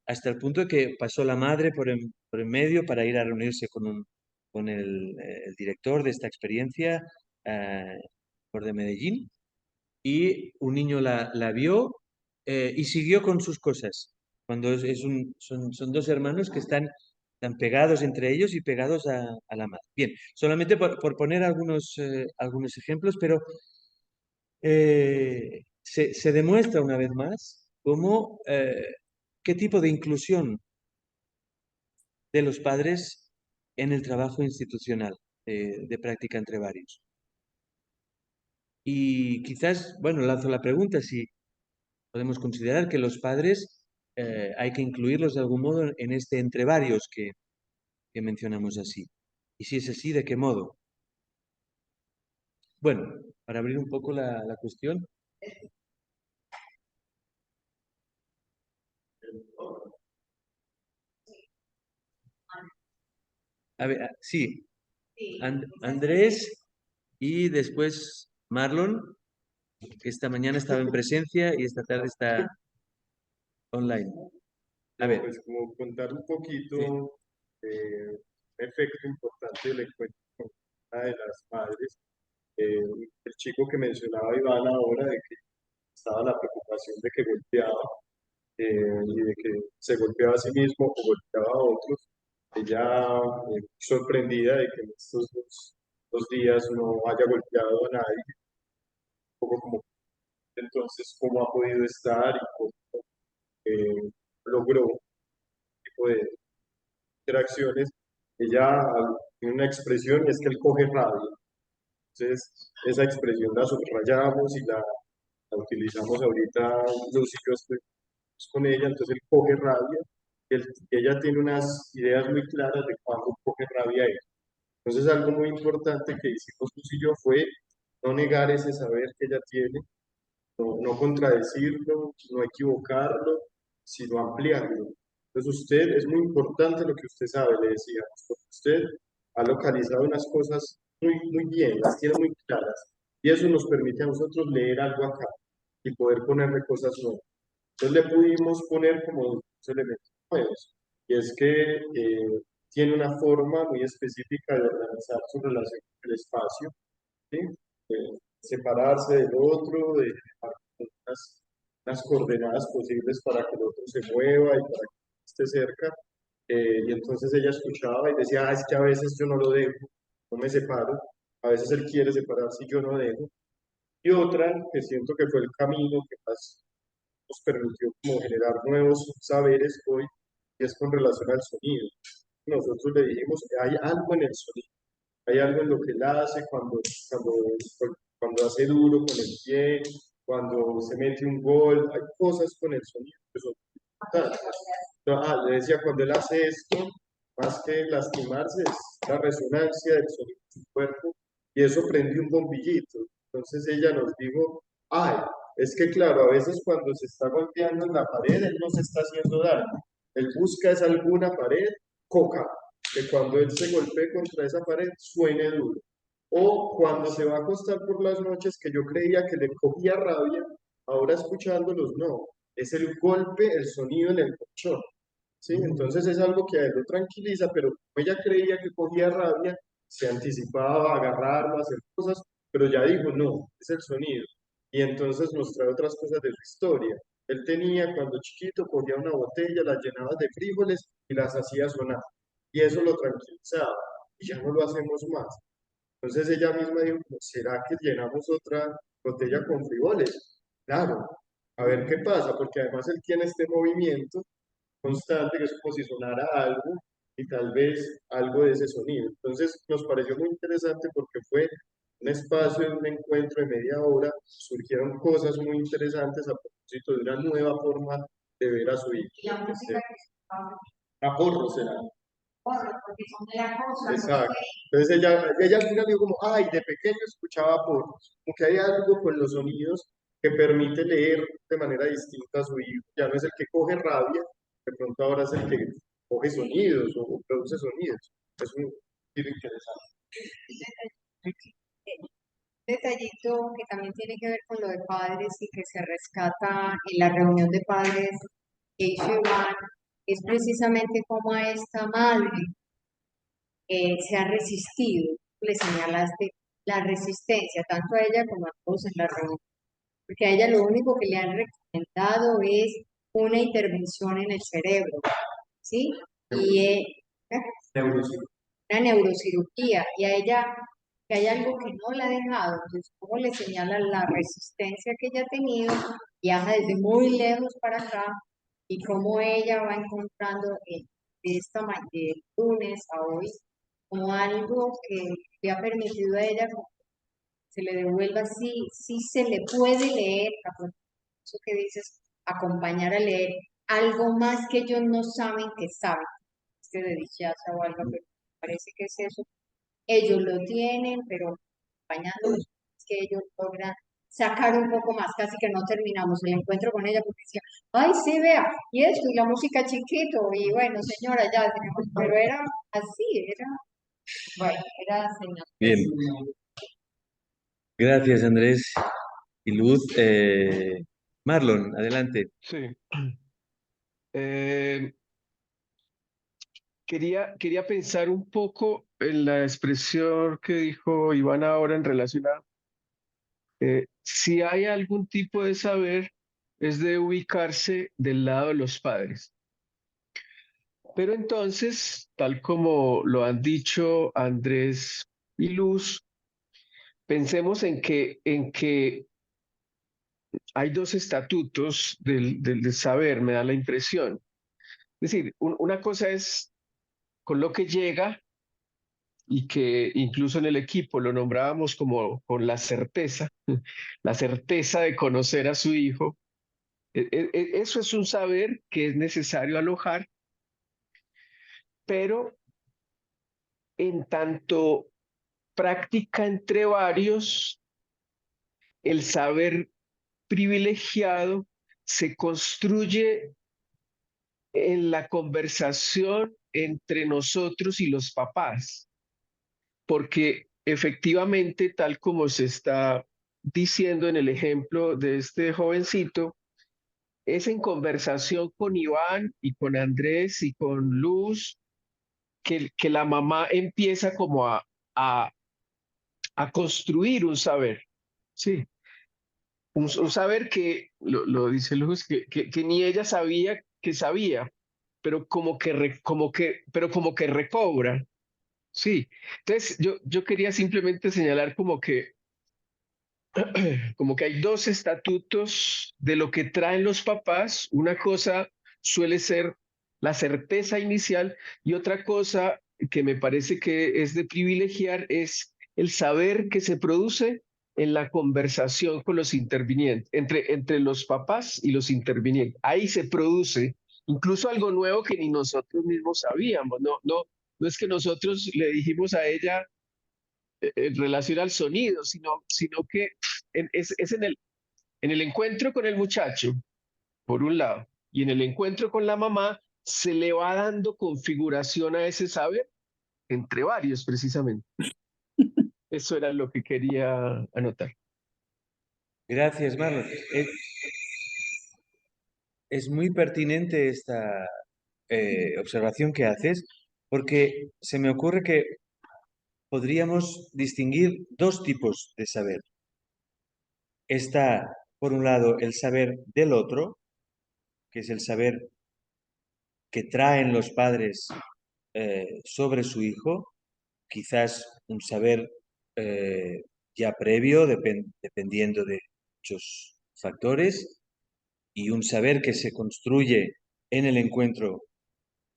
hasta el punto de que pasó la madre por en medio para ir a reunirse con el director de esta experiencia, por de Medellín, y un niño la vio y siguió con sus cosas. Cuando son 2 hermanos que están pegados entre ellos y pegados a la madre. Bien, solamente por poner algunos ejemplos, pero se demuestra una vez más qué tipo de inclusión de los padres en el trabajo institucional de práctica entre varios. Y quizás, bueno, lanzo la pregunta si podemos considerar que los padres hay que incluirlos de algún modo en este entre varios que mencionamos así. Y si es así, ¿de qué modo? Bueno, para abrir un poco la cuestión. A ver, sí, Andrés y después Marlon, que esta mañana estaba en presencia y esta tarde está online. A ver. Pues como contar un poquito un efecto importante del encuentro con una de las madres. El chico que mencionaba Iván ahora, de que estaba la preocupación de que golpeaba y de que se golpeaba a sí mismo o golpeaba a otros. Ella sorprendida de que en estos dos días no haya golpeado a nadie, un poco como entonces cómo ha podido estar y cómo logró tipo de interacciones. Ella tiene una expresión y es que él coge rabia. Entonces, esa expresión la subrayamos y la utilizamos ahorita, Luz y yo estoy con ella, entonces él coge rabia, y ella tiene unas ideas muy claras de cuándo coge rabia él. Entonces, algo muy importante que hicimos Luz y yo fue no negar ese saber que ella tiene, no contradecirlo, no equivocarlo, sino ampliarlo. Entonces usted, es muy importante lo que usted sabe, le decíamos, porque usted ha localizado unas cosas muy bien, las tiene muy claras, y eso nos permite a nosotros leer algo acá y poder ponerle cosas nuevas. Entonces le pudimos poner como dos elementos nuevos, y es que tiene una forma muy específica de organizar su relación con el espacio, ¿sí? Separarse del otro, de dejar unas coordenadas posibles para que el otro se mueva y para que esté cerca. Y entonces ella escuchaba y decía, es que a veces yo no lo dejo, no me separo, a veces él quiere separarse y yo no dejo. Y otra que siento que fue el camino que más nos permitió como generar nuevos saberes hoy, y es con relación al sonido. Nosotros le dijimos, hay algo en el sonido, hay algo en lo que él hace cuando hace duro con el pie, cuando se mete un gol, hay cosas con el sonido que son importantes. Le decía, cuando él hace esto, más que lastimarse, es la resonancia del sonido de su cuerpo, y eso prendió un bombillito. Entonces ella nos dijo, ay, es que claro, a veces cuando se está golpeando en la pared, él no se está haciendo daño. Él busca es alguna pared, coca, que cuando él se golpee contra esa pared suene duro. O cuando se va a acostar por las noches, que yo creía que le cogía rabia, ahora escuchándolos, no, es el golpe, el sonido en el colchón. ¿Sí? Entonces es algo que a él lo tranquiliza, pero como ella creía que cogía rabia, se anticipaba a agarrarlo, a hacer cosas, pero ya dijo, no, es el sonido. Y entonces nos trae otras cosas de su historia. Él tenía, cuando chiquito, cogía una botella, la llenaba de frijoles y las hacía sonar. Y eso lo tranquilizaba. Y ya no lo hacemos más. Entonces ella misma dijo, ¿será que llenamos otra botella con frijoles? Claro, a ver qué pasa, porque además él tiene este movimiento constante que es como si sonara algo y tal vez algo de ese sonido. Entonces nos pareció muy interesante porque fue un espacio, un encuentro de media hora, surgieron cosas muy interesantes a propósito de una nueva forma de ver a su hijo. Y la música que A porro será. porque son de la cosa. Exacto. Entonces ella al final dijo como, ay, de pequeño escuchaba porros, como que hay algo con los sonidos que permite leer de manera distinta a su hijo. Ya no es el que coge rabia, de pronto ahora es el que coge sonidos o produce sonidos. Es un giro interesante. Detallito que también tiene que ver con lo de padres y que se rescata en la reunión de padres que hizo Iván, es precisamente cómo a esta madre se ha resistido. Le señalaste la resistencia, tanto a ella como a todos en la reunión, porque a ella lo único que le han recomendado es una intervención en el cerebro, ¿sí? Y una neurocirugía, y a ella que hay algo que no la ha dejado, entonces cómo le señala la resistencia que ella ha tenido, viaja desde muy lejos para acá, y cómo ella va encontrando de lunes a hoy como algo que le ha permitido a ella se le devuelva, sí se le puede leer, eso que dices, acompañar a leer algo más que ellos no saben que saben, de dichaza o algo, pero parece que es eso. Ellos lo tienen, pero acompañándolos, es que ellos logran sacar un poco más, casi que no terminamos el encuentro con ella porque decía, ay, sí, vea, y esto, y la música chiquito, y bueno, señora, ya tenemos, pero era así, bueno, era señor. Bien, gracias Andrés y Luz. Marlon, adelante. Sí. Eh, quería pensar un poco en la expresión que dijo Iván ahora en relación a si hay algún tipo de saber, es de ubicarse del lado de los padres. Pero entonces, tal como lo han dicho Andrés y Luz, pensemos en que hay dos estatutos del saber, me da la impresión. Es decir, una cosa es con lo que llega y que incluso en el equipo lo nombrábamos como con la certeza de conocer a su hijo. Eso es un saber que es necesario alojar, pero en tanto práctica entre varios, el saber privilegiado se construye en la conversación entre nosotros y los papás, porque efectivamente, tal como se está diciendo en el ejemplo de este jovencito, es en conversación con Iván y con Andrés y con Luz que la mamá empieza como a, a construir un saber, ¿sí? Un saber que, lo dice Luz, que ni ella sabía que sabía, pero como que recobra, sí. Entonces, yo quería simplemente señalar como que hay dos estatutos de lo que traen los papás. Una cosa suele ser la certeza inicial y otra cosa que me parece que es de privilegiar es el saber que se produce en la conversación con los intervinientes, entre los papás y los intervinientes. Ahí se produce incluso algo nuevo que ni nosotros mismos sabíamos. No es que nosotros le dijimos a ella en relación al sonido, sino que es en el encuentro con el muchacho, por un lado, y en el encuentro con la mamá, se le va dando configuración a ese saber, entre varios precisamente. Eso era lo que quería anotar. Gracias, Marlon. Es muy pertinente esta observación que haces, porque se me ocurre que podríamos distinguir dos tipos de saber. Está, por un lado, el saber del otro, que es el saber que traen los padres sobre su hijo, quizás un saber ya previo, dependiendo de muchos factores, y un saber que se construye en el encuentro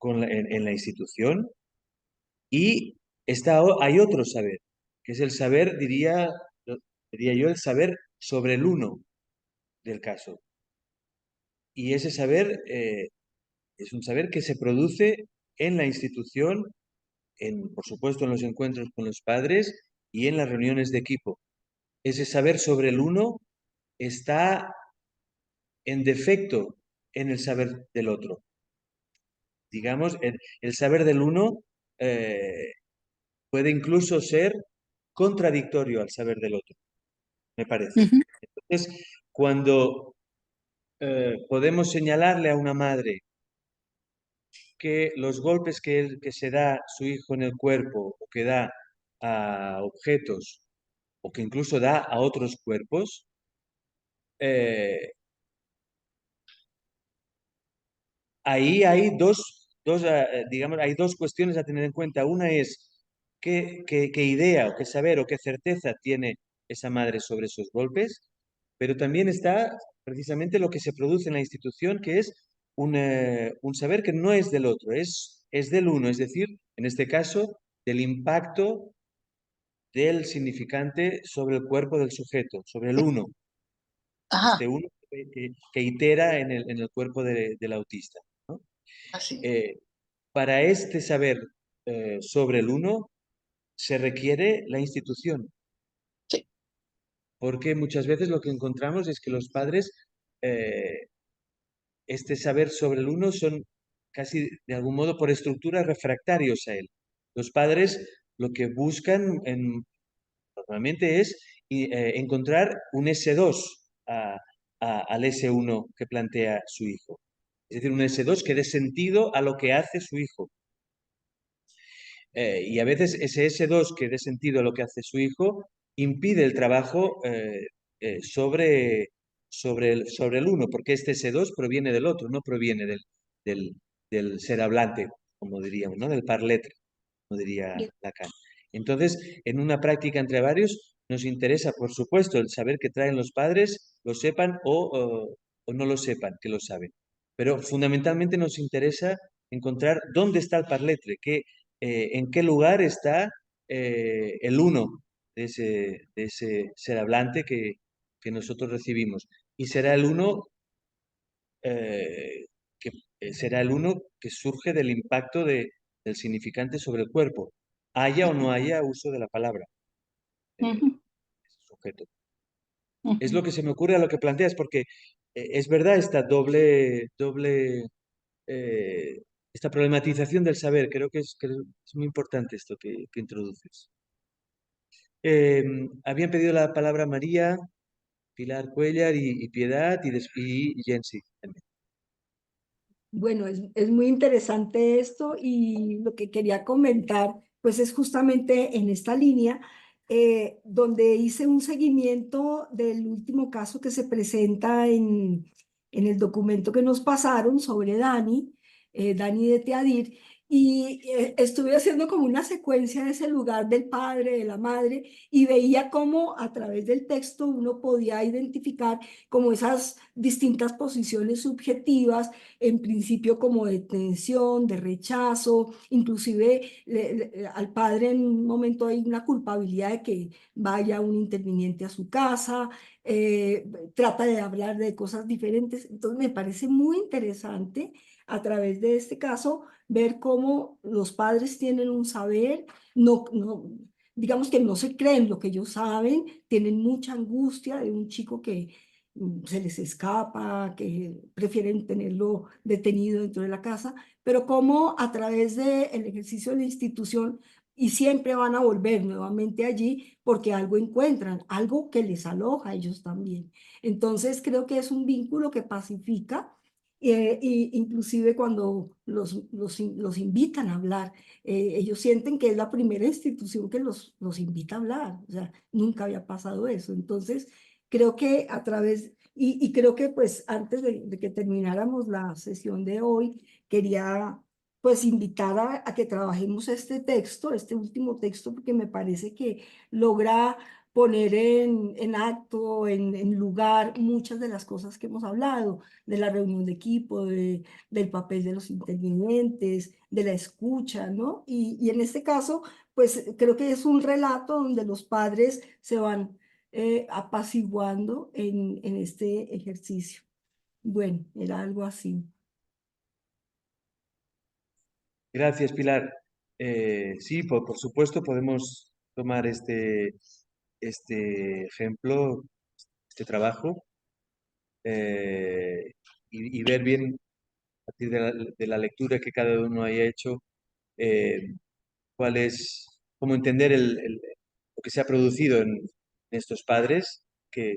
en la institución. Y hay otro saber, que es el saber, diría yo, el saber sobre el uno del caso. Y ese saber es un saber que se produce en la institución, por supuesto, en los encuentros con los padres y en las reuniones de equipo. Ese saber sobre el uno está en defecto en el saber del otro. Digamos, el saber del uno puede incluso ser contradictorio al saber del otro, me parece. Entonces, cuando podemos señalarle a una madre que los golpes que se da su hijo en el cuerpo o que da a objetos o que incluso da a otros cuerpos, ahí hay digamos, hay dos cuestiones a tener en cuenta. Una es qué idea o qué saber o qué certeza tiene esa madre sobre esos golpes, pero también está precisamente lo que se produce en la institución, que es un saber que no es del otro, es del uno, es decir, en este caso, del impacto del significante sobre el cuerpo del sujeto, sobre el uno. Ajá, Este uno que itera en el cuerpo del autista, ¿no? así. Para este saber sobre el uno se requiere la institución. Sí. Porque muchas veces lo que encontramos es que los padres, este saber sobre el uno son casi de algún modo por estructura refractarios a él. Los padres lo que buscan normalmente es encontrar un S2 al S1 que plantea su hijo. Es decir, un S2 que dé sentido a lo que hace su hijo. Y a veces ese S2 que dé sentido a lo que hace su hijo impide el trabajo sobre el uno, porque este S2 proviene del otro, no proviene del ser hablante, como diríamos, ¿no? Del parler, como diría Lacan. Entonces, en una práctica entre varios, nos interesa, por supuesto, el saber que traen los padres, lo sepan o no lo sepan, que lo saben. Pero fundamentalmente nos interesa encontrar dónde está el parletre, en qué lugar está el uno de ese ser hablante que nosotros recibimos. Y será el uno que será el uno que surge del impacto del significante sobre el cuerpo, haya o no haya uso de la palabra, Ujú, ese sujeto. Es ujú. lo que se me ocurre a lo que planteas, porque es verdad esta eh, esta problematización del saber. Creo que es muy importante esto que introduces. Habían pedido la palabra María, Pilar Cuellar y Piedad y Jensi también. Bueno, es muy interesante esto y lo que quería comentar, pues es justamente en esta línea, donde hice un seguimiento del último caso que se presenta en el documento que nos pasaron sobre Dani, Dani de Teadir, y estuve haciendo como una secuencia de ese lugar del padre, de la madre, y veía cómo a través del texto uno podía identificar como esas distintas posiciones subjetivas, en principio como de tensión, de rechazo, inclusive al padre en un momento hay una culpabilidad de que vaya un interviniente a su casa, trata de hablar de cosas diferentes. Entonces me parece muy interesante a través de este caso ver cómo los padres tienen un saber, digamos que no se creen lo que ellos saben, tienen mucha angustia de un chico que se les escapa, que prefieren tenerlo detenido dentro de la casa, pero como a través del ejercicio de la institución y siempre van a volver nuevamente allí porque algo encuentran, algo que les aloja a ellos también. Entonces creo que es un vínculo que pacifica. Y inclusive cuando los invitan a hablar, ellos sienten que es la primera institución que los invita a hablar, o sea, nunca había pasado eso. Entonces, creo que a través, y creo que pues antes de que termináramos la sesión de hoy, quería pues invitar a que trabajemos este texto, este último texto, porque me parece que logra poner en acto, en lugar muchas de las cosas que hemos hablado, de la reunión de equipo, del papel de los intervinientes, de la escucha, ¿no? Y en este caso, pues creo que es un relato donde los padres se van apaciguando en este ejercicio. Bueno, era algo así. Gracias, Pilar. Sí, por supuesto podemos tomar este ejemplo, este trabajo, y ver bien a partir de la lectura que cada uno haya hecho, eh, cómo entender lo que se ha producido en estos padres, que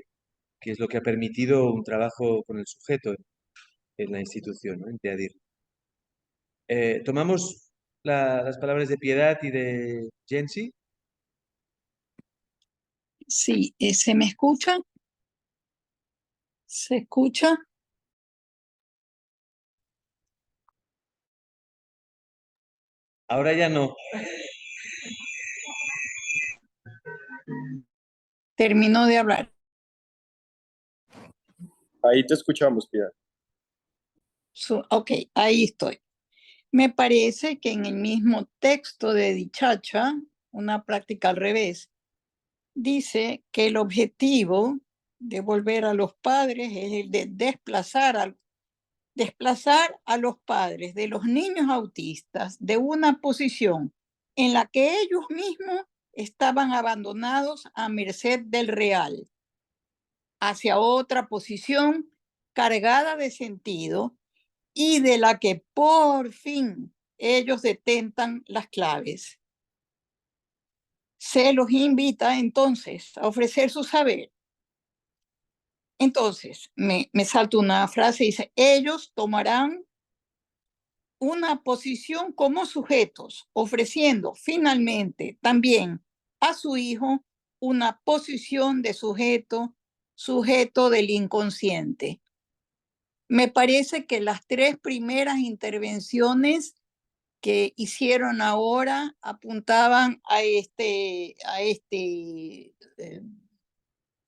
es lo que ha permitido un trabajo con el sujeto en la institución, ¿no? En TEADIR. Tomamos las palabras de Piedad y de Jensi. Sí, ¿se me escucha? ¿Se escucha? Ahora ya no. Termino de hablar. Ahí te escuchamos, Piedad. Ok, ahí estoy. Me parece que en el mismo texto de Dichacha, una práctica al revés, dice que el objetivo de volver a los padres es el de desplazar a los padres de los niños autistas de una posición en la que ellos mismos estaban abandonados a merced del real, hacia otra posición cargada de sentido y de la que por fin ellos detentan las claves. Se los invita entonces a ofrecer su saber. Entonces, me salta una frase, dice, ellos tomarán una posición como sujetos, ofreciendo finalmente también a su hijo una posición de sujeto del inconsciente. Me parece que las 3 primeras intervenciones que hicieron ahora apuntaban a este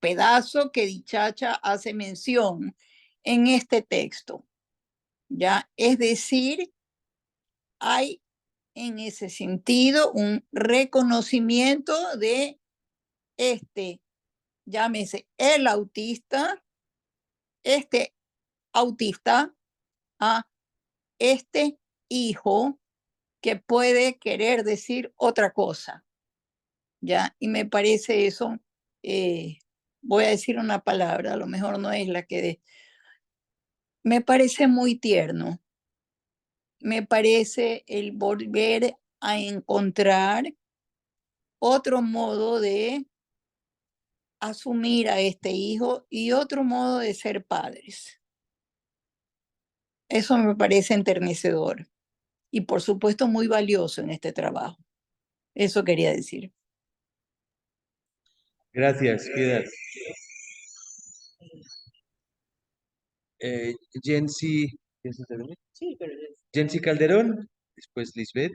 pedazo que Dichacha hace mención en este texto. ¿Ya? Es decir, hay en ese sentido un reconocimiento de llámese el autista, a este hijo que puede querer decir otra cosa, ¿ya? Y me parece eso, voy a decir una palabra, a lo mejor no es la que... Me parece muy tierno, me parece el volver a encontrar otro modo de asumir a este hijo y otro modo de ser padres. Eso me parece enternecedor y por supuesto muy valioso en este trabajo. Eso quería decir. Gracias, Piedad. Jensi, Jensi Calderón, después Lisbeth.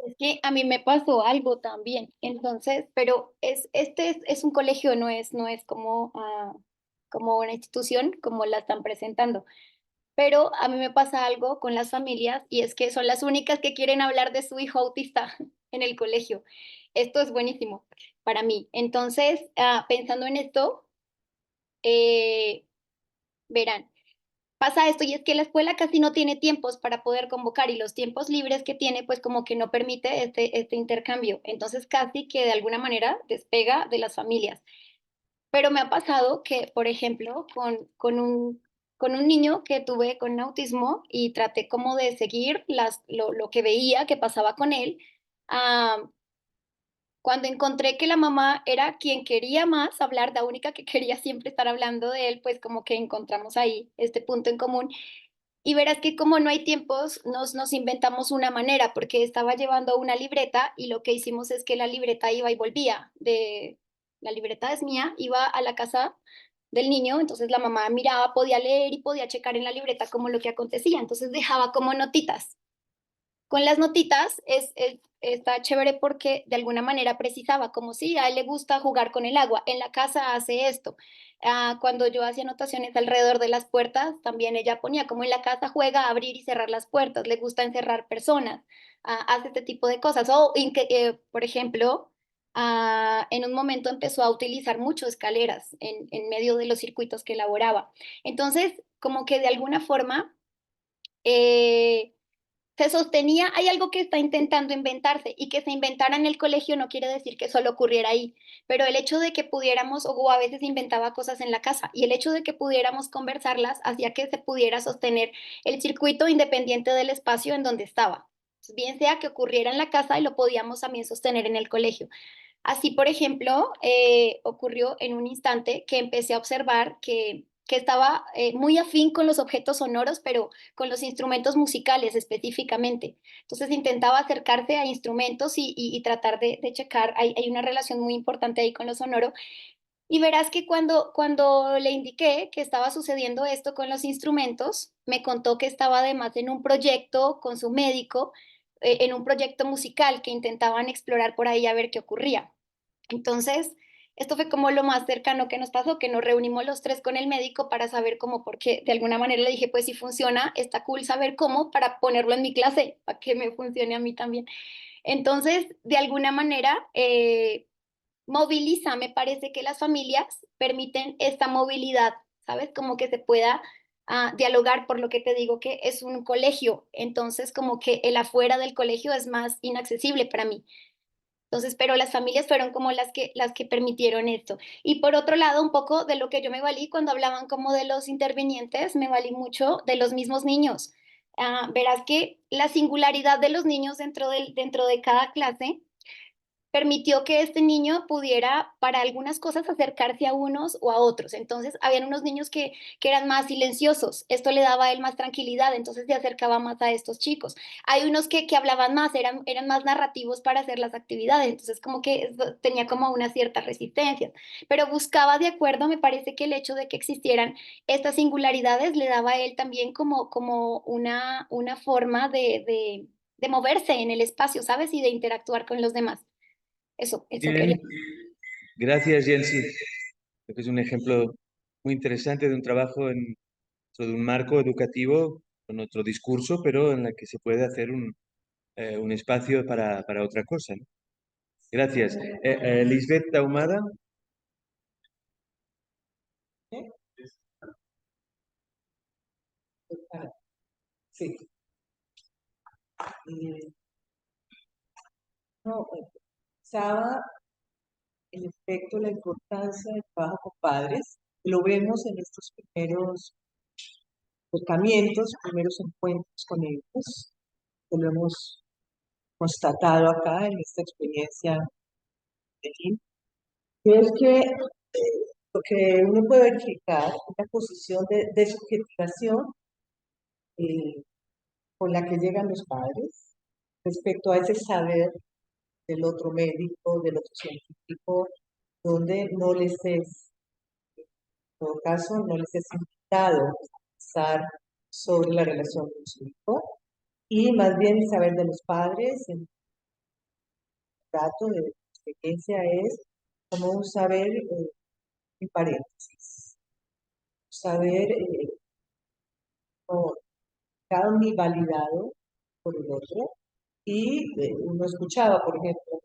Es que a mí me pasó algo también, entonces, pero este es un colegio, no es como, como una institución como la están presentando. Pero a mí me pasa algo con las familias y es que son las únicas que quieren hablar de su hijo autista en el colegio. Esto es buenísimo para mí. Entonces, pensando en esto, verán, pasa esto y es que la escuela casi no tiene tiempos para poder convocar y los tiempos libres que tiene pues como que no permite este intercambio. Entonces casi que de alguna manera despega de las familias. Pero me ha pasado que, por ejemplo, con un niño que tuve con autismo y traté como de seguir lo que veía que pasaba con él, ah, cuando encontré que la mamá era quien quería más hablar, la única que quería siempre estar hablando de él, pues como que encontramos ahí este punto en común. Y verás que como no hay tiempos, nos inventamos una manera, porque estaba llevando una libreta y lo que hicimos es que la libreta iba y volvía. La libreta es mía, iba a la casa del niño, entonces la mamá miraba, podía leer y podía checar en la libreta como lo que acontecía, entonces dejaba como notitas. Con las notitas está chévere porque de alguna manera precisaba, como si a él le gusta jugar con el agua, en la casa hace esto. Cuando yo hacía anotaciones alrededor de las puertas, también ella ponía como en la casa juega a abrir y cerrar las puertas, le gusta encerrar personas, hace este tipo de cosas. O, por ejemplo, en un momento empezó a utilizar mucho escaleras en medio de los circuitos que elaboraba. Entonces, como que de alguna forma... se sostenía, hay algo que está intentando inventarse y que se inventara en el colegio no quiere decir que solo ocurriera ahí, pero el hecho de que pudiéramos, o a veces inventaba cosas en la casa, y el hecho de que pudiéramos conversarlas hacía que se pudiera sostener el circuito independiente del espacio en donde estaba. Bien sea que ocurriera en la casa y lo podíamos también sostener en el colegio. Así, por ejemplo, ocurrió en un instante que empecé a observar que estaba muy afín con los objetos sonoros, pero con los instrumentos musicales específicamente. Entonces intentaba acercarse a instrumentos y tratar de checar, hay una relación muy importante ahí con lo sonoro. Y verás que cuando le indiqué que estaba sucediendo esto con los instrumentos, me contó que estaba además en un proyecto con su médico, en un proyecto musical que intentaban explorar por ahí a ver qué ocurría. Entonces, esto fue como lo más cercano que nos pasó, que nos reunimos los 3 con el médico para saber cómo, porque de alguna manera le dije, pues si funciona, está cool saber cómo para ponerlo en mi clase, para que me funcione a mí también. Entonces, de alguna manera, moviliza, me parece que las familias permiten esta movilidad, ¿sabes? Como que se pueda dialogar, por lo que te digo que es un colegio, entonces como que el afuera del colegio es más inaccesible para mí. Entonces, pero las familias fueron como las que permitieron esto. Y por otro lado, un poco de lo que yo me valí cuando hablaban como de los intervinientes, me valí mucho de los mismos niños. Verás que la singularidad de los niños dentro de cada clase permitió que este niño pudiera para algunas cosas acercarse a unos o a otros. Entonces, habían unos niños que eran más silenciosos, esto le daba a él más tranquilidad, entonces se acercaba más a estos chicos. Hay unos que hablaban más, eran más narrativos para hacer las actividades, entonces como que tenía como una cierta resistencia, pero buscaba de acuerdo, me parece que el hecho de que existieran estas singularidades le daba a él también como una forma de moverse en el espacio, ¿sabes? Y de interactuar con los demás. Eso quería. Bien, gracias, Jensi. Creo que es un ejemplo muy interesante de un trabajo dentro de un marco educativo con otro discurso, pero en la que se puede hacer un espacio para otra cosa, ¿no? Gracias. Lisbeth Ahumada. Sí. No, pensaba el efecto, la importancia del trabajo con padres. Lo vemos en estos primeros acercamientos, primeros encuentros con ellos, que lo hemos constatado acá en esta experiencia de Jim, que es que lo que uno puede verificar es la posición de subjetivación con la que llegan los padres respecto a ese saber del otro médico, del otro científico, donde no les es, en todo caso, no les es invitado a pensar sobre la relación con su hijo, y más bien el saber de los padres, en dato de experiencia, es como un saber en paréntesis, saber no, cada uno validado por el otro, y uno escuchaba, por ejemplo,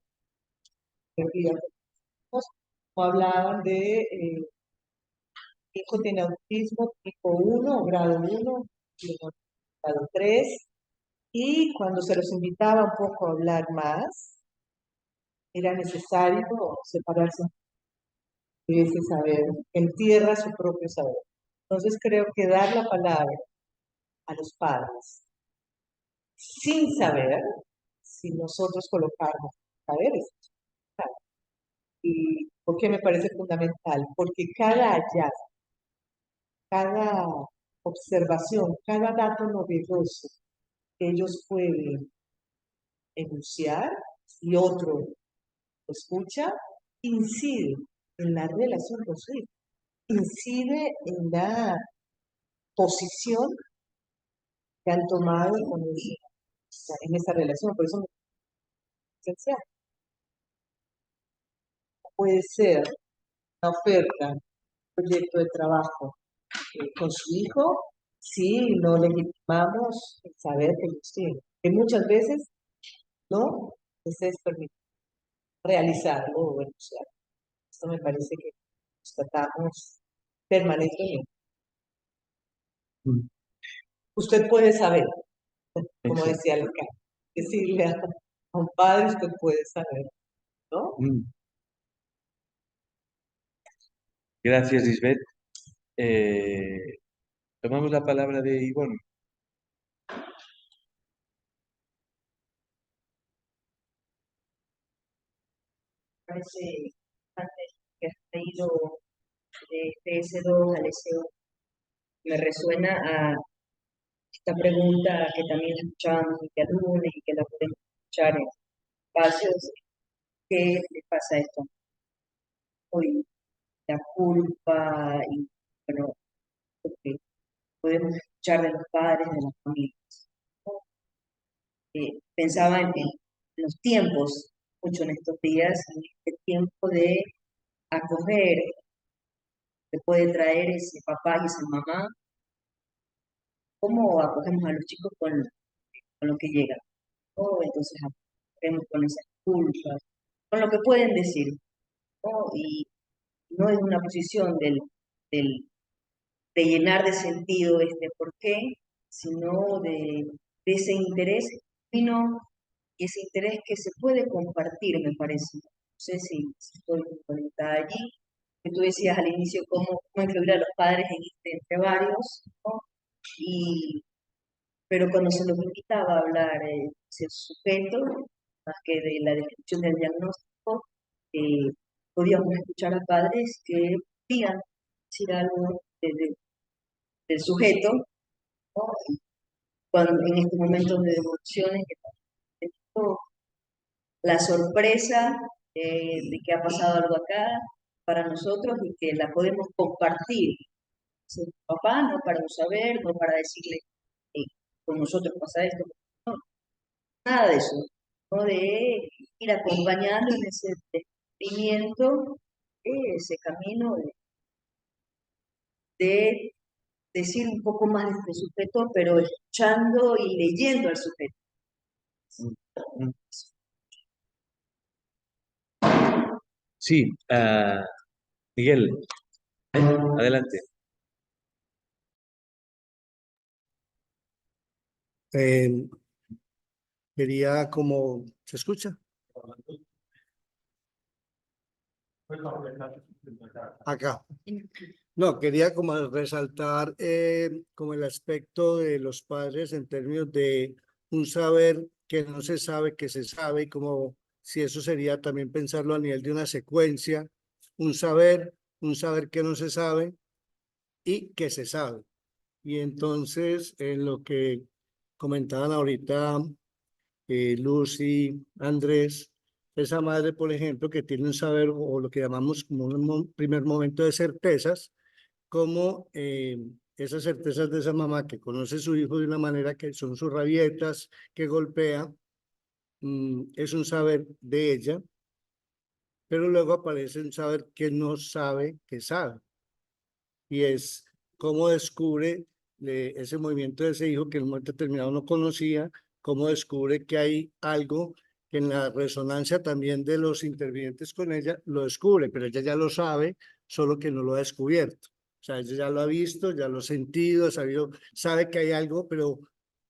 como hablaban de hijo tiene autismo tipo 1 o grado 1, grado 3, y cuando se los invitaba un poco a hablar más, era necesario separarse de ese saber, entierra su propio saber. Entonces creo que dar la palabra a los padres sin saber, si nosotros colocamos saberes, ¿y por qué me parece fundamental? Porque cada hallazgo, cada observación, cada dato novedoso que ellos pueden enunciar y otro lo escucha, incide en la relación con su hijo, incide en la posición que han tomado con el hijo, en esa relación. Por eso me parece esencial. Puede ser una oferta, un proyecto de trabajo con su hijo si no legitimamos el saber que ellos tienen, que muchas veces no les es permitido realizarlo o enunciarlo. Esto me parece que constatamos permanentemente. Usted puede saber, como decía el Can, decirle a un padre, usted puede saber, ¿no? Gracias, Lisbeth. Tomamos la palabra de Ivonne. Parece importante que has traído de PS2 al SEO. Me resuena a esta pregunta que también escuchábamos en que lunes y que la podemos escuchar en espacios. ¿Qué le pasa a esto? Hoy la culpa y, bueno, lo que podemos escuchar de los padres, de las familias. Pensaba en los tiempos, mucho en estos días, en este tiempo de acoger, que puede traer ese papá y esa mamá, cómo acogemos a los chicos con lo que llega, ¿no? Entonces acogemos con esas culpas, con lo que pueden decir. ¿no? Y no es una posición del, de llenar de sentido este por qué, sino de ese interés genuino y ese interés que se puede compartir, me parece. No sé si estoy conectada allí. Que tú decías al inicio cómo incluir a los padres en entre varios, ¿no? Pero cuando se nos invitaba a hablar del sujeto, más que de la descripción del diagnóstico, podíamos escuchar a padres que podían decir algo del sujeto, ¿no? Cuando, en estos momentos de devoluciones, que también la sorpresa de que ha pasado algo acá para nosotros y que la podemos compartir. Sí, papá, no para un saber, no para decirle, "Hey, con nosotros pasa esto", no, nada de eso, no de ir acompañando en ese descubrimiento, ese camino de decir un poco más de este sujeto, pero escuchando y leyendo al sujeto. Sí, Miguel, adelante. Quería como, ¿se escucha? Acá. No, quería como resaltar como el aspecto de los padres en términos de un saber que no se sabe que se sabe, y como si eso sería también pensarlo a nivel de una secuencia, un saber que no se sabe y que se sabe. Y entonces, en lo que comentaban ahorita Lucy, Andrés, esa madre, por ejemplo, que tiene un saber o lo que llamamos como un primer momento de certezas, como esas certezas de esa mamá que conoce a su hijo de una manera que son sus rabietas, que golpea, es un saber de ella, pero luego aparece un saber que no sabe que sabe, y es cómo descubre ese movimiento de ese hijo que en un momento determinado no conocía, cómo descubre que hay algo que en la resonancia también de los intervinientes con ella lo descubre, pero ella ya lo sabe, solo que no lo ha descubierto. O sea, ella ya lo ha visto, ya lo ha sentido, sabe que hay algo, pero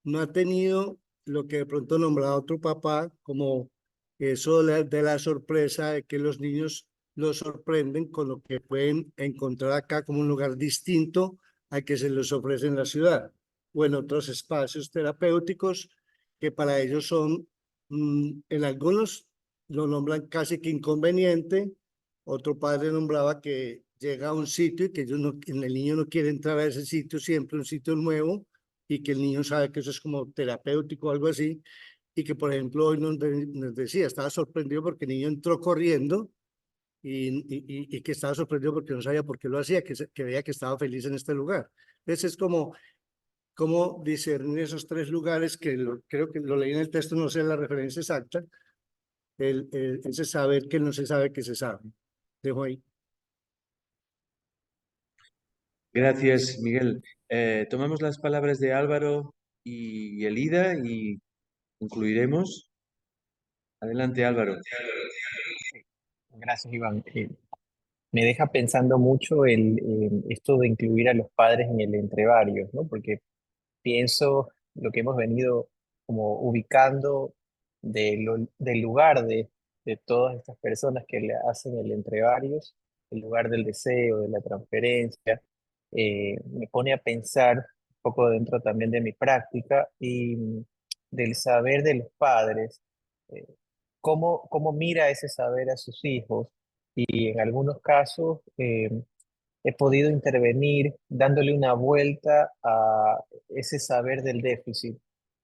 no ha tenido lo que de pronto nombraba otro papá, como eso de la sorpresa de que los niños los sorprenden con lo que pueden encontrar acá como un lugar distinto al que se les ofrece en la ciudad o en otros espacios terapéuticos que para ellos son, en algunos lo nombran casi que inconveniente. Otro padre nombraba que llega a un sitio y que el niño no quiere entrar a ese sitio, siempre un sitio nuevo, y que el niño sabe que eso es como terapéutico o algo así, y que por ejemplo hoy nos decía, estaba sorprendido porque el niño entró corriendo y que estaba sorprendido porque no sabía por qué lo hacía, que veía que estaba feliz en este lugar. Entonces es como discernir esos tres lugares que creo que lo leí en el texto, no sé la referencia exacta, ese saber que no se sabe que se sabe. Dejo ahí. Gracias, Miguel. Tomamos las palabras de Álvaro y Elida y concluiremos. Adelante, Álvaro. Gracias, Iván. Me deja pensando mucho esto de incluir a los padres en el entre varios, ¿no? Porque pienso lo que hemos venido como ubicando del lugar de todas estas personas que le hacen el entre varios, el lugar del deseo, de la transferencia. Me pone a pensar un poco dentro también de mi práctica y del saber de los padres, eh, cómo mira ese saber a sus hijos, y en algunos casos he podido intervenir dándole una vuelta a ese saber del déficit,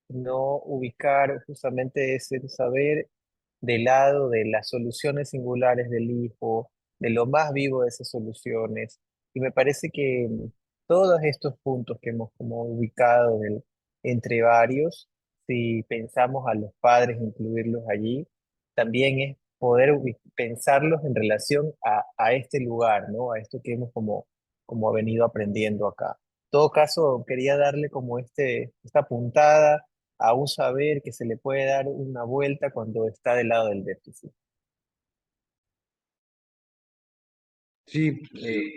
no ubicar justamente ese saber del lado de las soluciones singulares del hijo, de lo más vivo de esas soluciones. Y me parece que todos estos puntos que hemos como ubicado entre varios, si pensamos a los padres, incluirlos allí, también es poder pensarlos en relación a este lugar, ¿no? A esto que hemos como venido aprendiendo acá. En todo caso, quería darle como esta puntada a un saber que se le puede dar una vuelta cuando está del lado del déficit. Sí,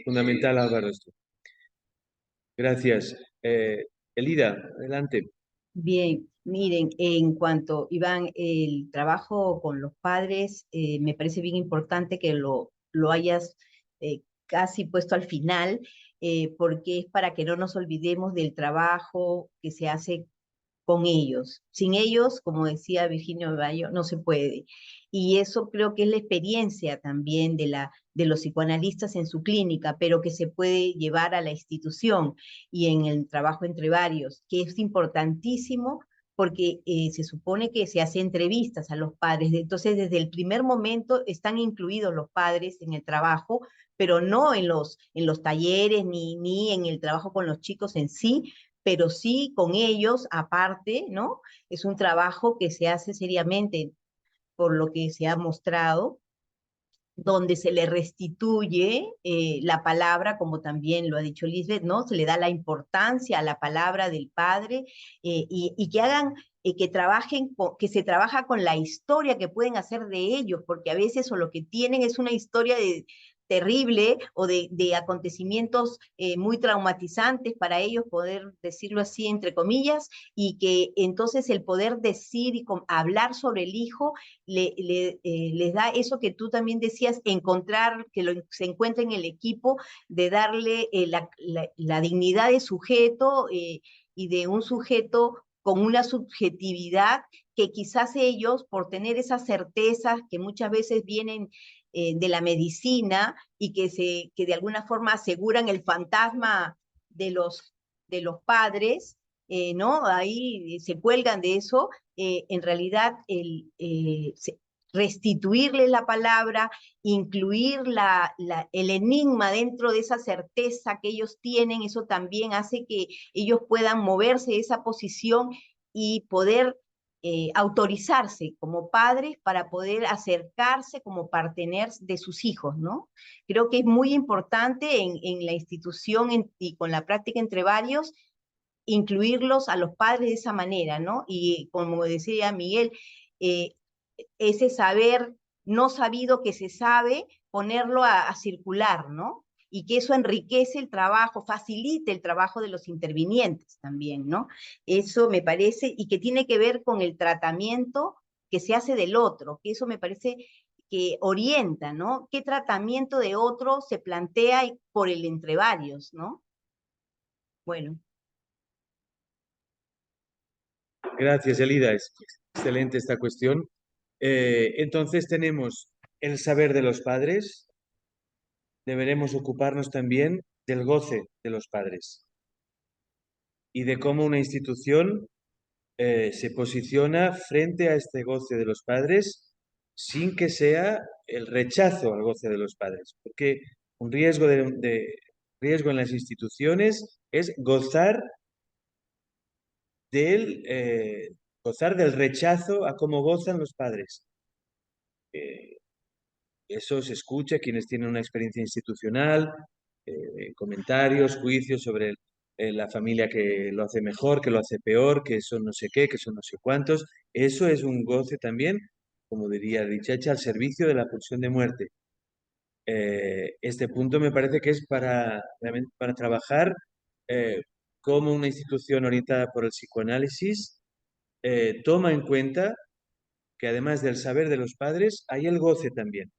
fundamental, Álvaro, esto. Gracias. Elida, adelante. Bien, miren, en cuanto, Iván, el trabajo con los padres, me parece bien importante que lo hayas casi puesto al final, porque es para que no nos olvidemos del trabajo que se hace con ellos. Sin ellos, como decía Virginio Bayo, no se puede. Y eso creo que es la experiencia también de los psicoanalistas en su clínica, pero que se puede llevar a la institución y en el trabajo entre varios, que es importantísimo porque se supone que se hace entrevistas a los padres. Entonces, desde el primer momento están incluidos los padres en el trabajo, pero no en los talleres ni en el trabajo con los chicos en sí, pero sí con ellos aparte, ¿no? Es un trabajo que se hace seriamente por lo que se ha mostrado, donde se le restituye la palabra, como también lo ha dicho Lisbeth, ¿no? Se le da la importancia a la palabra del padre y que hagan, que trabajen, que se trabaja con la historia que pueden hacer de ellos, porque a veces o lo que tienen es una historia terrible o de acontecimientos muy traumatizantes para ellos, poder decirlo así, entre comillas, y que entonces el poder decir y hablar sobre el hijo les da eso que tú también decías, encontrar, se encuentra en el equipo, de darle la dignidad de sujeto y de un sujeto con una subjetividad que quizás ellos, por tener esas certezas que muchas veces vienen de la medicina y que de alguna forma aseguran el fantasma de los padres, ¿no? Ahí se cuelgan de eso, en realidad restituirle la palabra, incluir el enigma dentro de esa certeza que ellos tienen, eso también hace que ellos puedan moverse de esa posición y poder autorizarse como padres para poder acercarse como partener de sus hijos, ¿no? Creo que es muy importante en la institución y con la práctica entre varios, incluirlos a los padres de esa manera, ¿no? Y como decía Miguel, eh, ese saber no sabido que se sabe, ponerlo a circular, ¿no? Y que eso enriquece el trabajo, facilite el trabajo de los intervinientes también, ¿no? Eso me parece, y que tiene que ver con el tratamiento que se hace del otro, que eso me parece que orienta, ¿no? ¿Qué tratamiento de otro se plantea por el entre varios, ¿no? Bueno. Gracias, Elida. Es excelente esta cuestión. Entonces tenemos el saber de los padres. Deberemos ocuparnos también del goce de los padres y de cómo una institución se posiciona frente a este goce de los padres sin que sea el rechazo al goce de los padres. Porque un riesgo, riesgo en las instituciones es gozar del rechazo a cómo gozan los padres. Eso se escucha quienes tienen una experiencia institucional, comentarios, juicios sobre la familia que lo hace mejor, que lo hace peor, que son no sé qué, que son no sé cuántos. Eso es un goce también, como diría Dichacha, al servicio de la pulsión de muerte. Este punto me parece que es para trabajar como una institución orientada por el psicoanálisis toma en cuenta que además del saber de los padres, hay el goce también.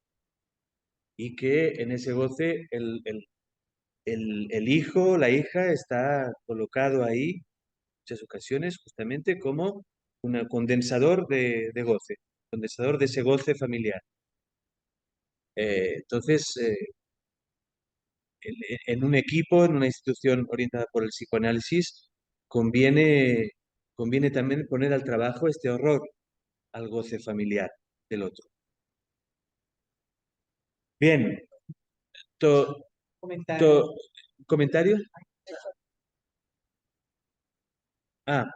Y que en ese goce el hijo, la hija, está colocado ahí en muchas ocasiones justamente como un condensador de goce, condensador de ese goce familiar. Entonces, en un equipo, en una institución orientada por el psicoanálisis, conviene también poner al trabajo este horror al goce familiar del otro. Bien. ¿Comentario? Ah,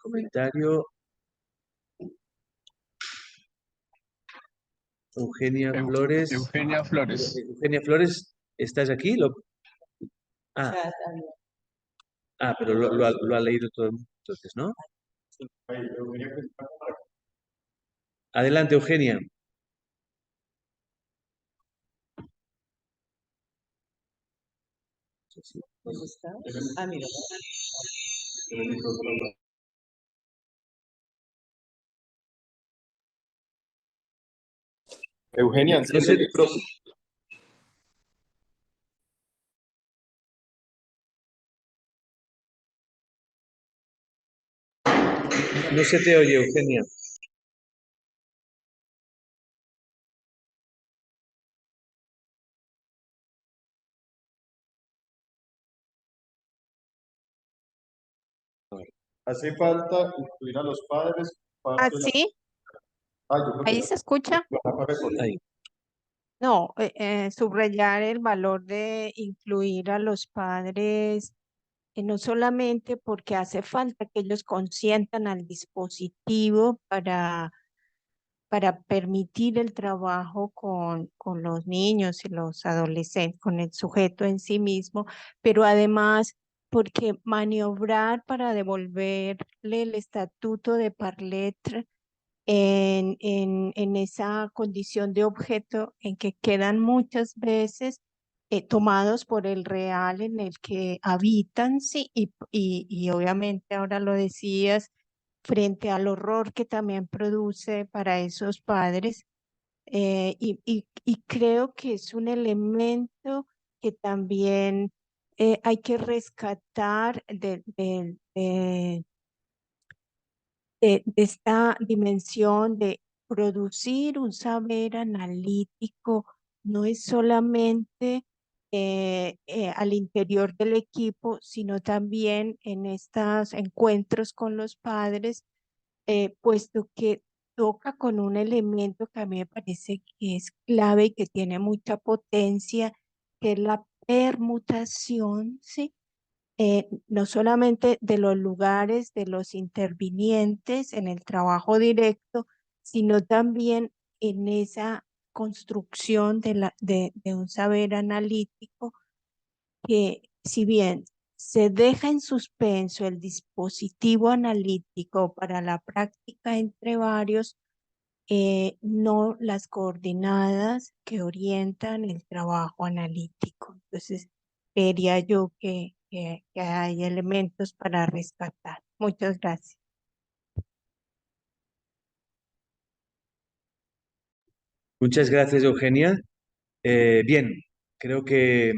comentario. Eugenia Flores. Eugenia Flores. Eugenia Flores, ¿estás aquí? Pero lo ha leído todo el mundo, entonces, ¿no? Adelante, Eugenia. Sí. ¿Pues está? Ah, mira. Eugenia, No enciende sé, el micrófono. no se te oye, Eugenia. Hace falta incluir a los padres. ¿Ah, parte de la- sí? Yo creo que ¿Ahí ya se escucha? lo acabo de recordar. Ahí. No, subrayar el valor de incluir a los padres, no solamente porque hace falta que ellos consientan al dispositivo para permitir el trabajo con los niños y los adolescentes, con el sujeto en sí mismo, pero además porque maniobrar para devolverle el estatuto de parletre en esa condición de objeto en que quedan muchas veces tomados por el real en el que habitan, sí, y obviamente ahora lo decías, frente al horror que también produce para esos padres, y creo que es un elemento que también hay que rescatar de esta dimensión de producir un saber analítico. No es solamente al interior del equipo, sino también en estos encuentros con los padres, puesto que toca con un elemento que a mí me parece que es clave y que tiene mucha potencia, que es la permutación, ¿sí? No solamente de los lugares de los intervinientes en el trabajo directo, sino también en esa construcción de un saber analítico que, si bien se deja en suspenso el dispositivo analítico para la práctica entre varios, no las coordenadas que orientan el trabajo analítico. Entonces, vería yo que hay elementos para rescatar. Muchas gracias. Muchas gracias, Eugenia. Bien, creo que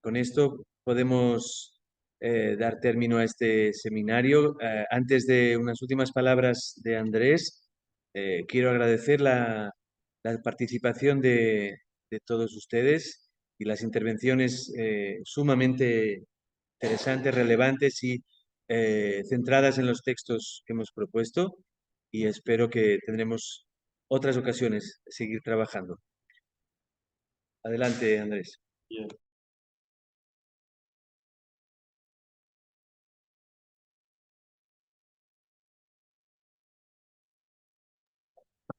con esto podemos dar término a este seminario. Antes de unas últimas palabras de Andrés, quiero agradecer la participación de todos ustedes y las intervenciones sumamente interesantes, relevantes y centradas en los textos que hemos propuesto, y espero que tendremos otras ocasiones de seguir trabajando. Adelante, Andrés. Bien.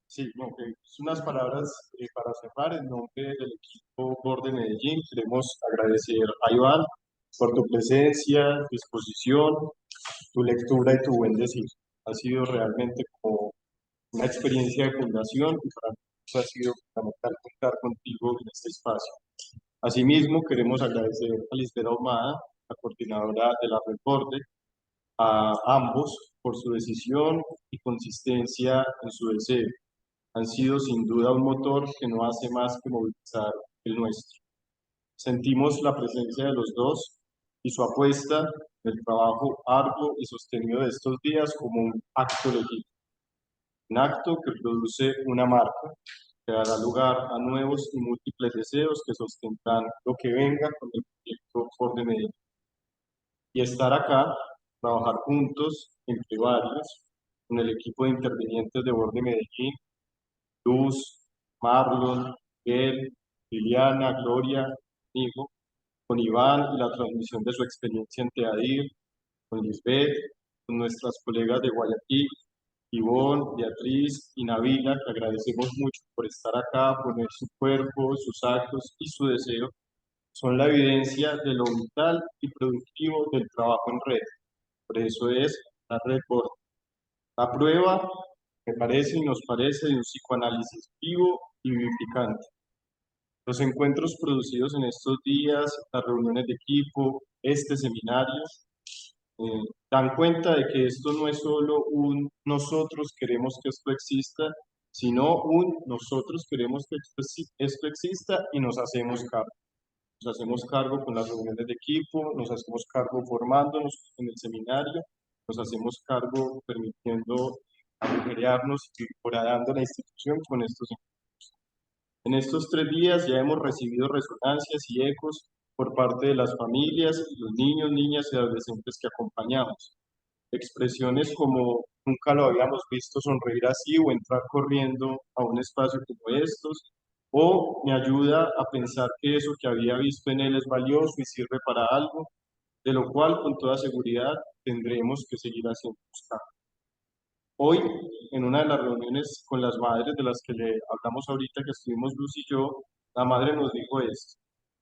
Sí, no, unas palabras para cerrar. En nombre del equipo Borde Medellín, queremos agradecer a Iván por tu presencia, disposición, tu lectura y tu buen decir. Ha sido realmente como una experiencia de fundación y para nosotros ha sido fundamental contar contigo en este espacio. Asimismo, queremos agradecer a Lisbeth Ahumada, la coordinadora de la Red Borde, a ambos por su decisión y consistencia en su deseo. Han sido sin duda un motor que no hace más que movilizar el nuestro. Sentimos la presencia de los dos y su apuesta del trabajo arduo y sostenido de estos días como un acto legítimo. Un acto que produce una marca, que dará lugar a nuevos y múltiples deseos que sostendrán lo que venga con el proyecto Borde Medellín. Y estar acá, trabajar juntos, entre varios, con el equipo de intervinientes de Borde Medellín, Luz, Marlon, Miguel, Liliana, Gloria, conmigo, con Iván y la transmisión de su experiencia en TEADIR, con Lisbeth, con nuestras colegas de Guayaquil, Ivonne, Beatriz y Navila, que agradecemos mucho por estar acá, poner su cuerpo, sus actos y su deseo, son la evidencia de lo vital y productivo del trabajo en red. Por eso es la red Borde. La prueba, me parece y nos parece, de un psicoanálisis vivo y vivificante. Los encuentros producidos en estos días, las reuniones de equipo, este seminario, dan cuenta de que esto no es solo un nosotros queremos que esto exista, sino un nosotros queremos que esto exista y nos hacemos cargo. Nos hacemos cargo con las reuniones de equipo, nos hacemos cargo formándonos en el seminario, nos hacemos cargo permitiendo agujerearnos y horadando la institución con estos encuentros. En estos 3 días ya hemos recibido resonancias y ecos por parte de las familias, los niños, niñas y adolescentes que acompañamos. Expresiones como nunca lo habíamos visto sonreír así o entrar corriendo a un espacio como estos, o me ayuda a pensar que eso que había visto en él es valioso y sirve para algo, de lo cual con toda seguridad tendremos que seguir haciendo buscar. Hoy, en una de las reuniones con las madres de las que le hablamos ahorita, que estuvimos Luz y yo, la madre nos dijo esto: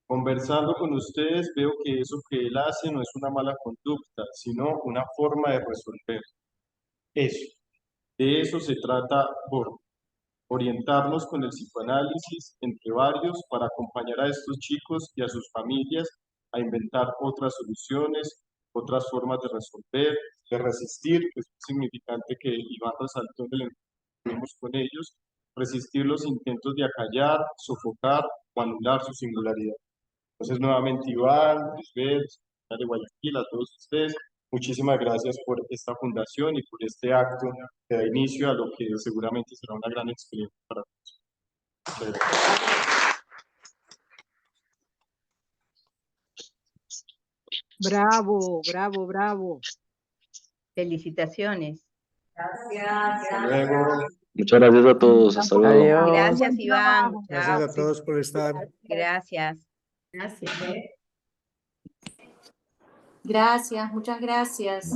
conversando con ustedes veo que eso que él hace no es una mala conducta, sino una forma de resolver. Eso, de eso se trata por orientarnos con el psicoanálisis entre varios para acompañar a estos chicos y a sus familias a inventar otras soluciones, otras formas de resolver, de resistir, que es significante que Iván resaltó en el encuentro que tuvimos con ellos, resistir los intentos de acallar, sofocar o anular su singularidad. Entonces, nuevamente, Iván, Lisbeth, de Guayaquil, a todos ustedes, muchísimas gracias por esta fundación y por este acto que da inicio a lo que seguramente será una gran experiencia para todos. Bravo, bravo, bravo. Felicitaciones. Gracias. Luego. Muchas gracias a todos. Hasta luego. Gracias, Iván. Gracias a todos por estar. Gracias. Gracias. Gracias, muchas gracias.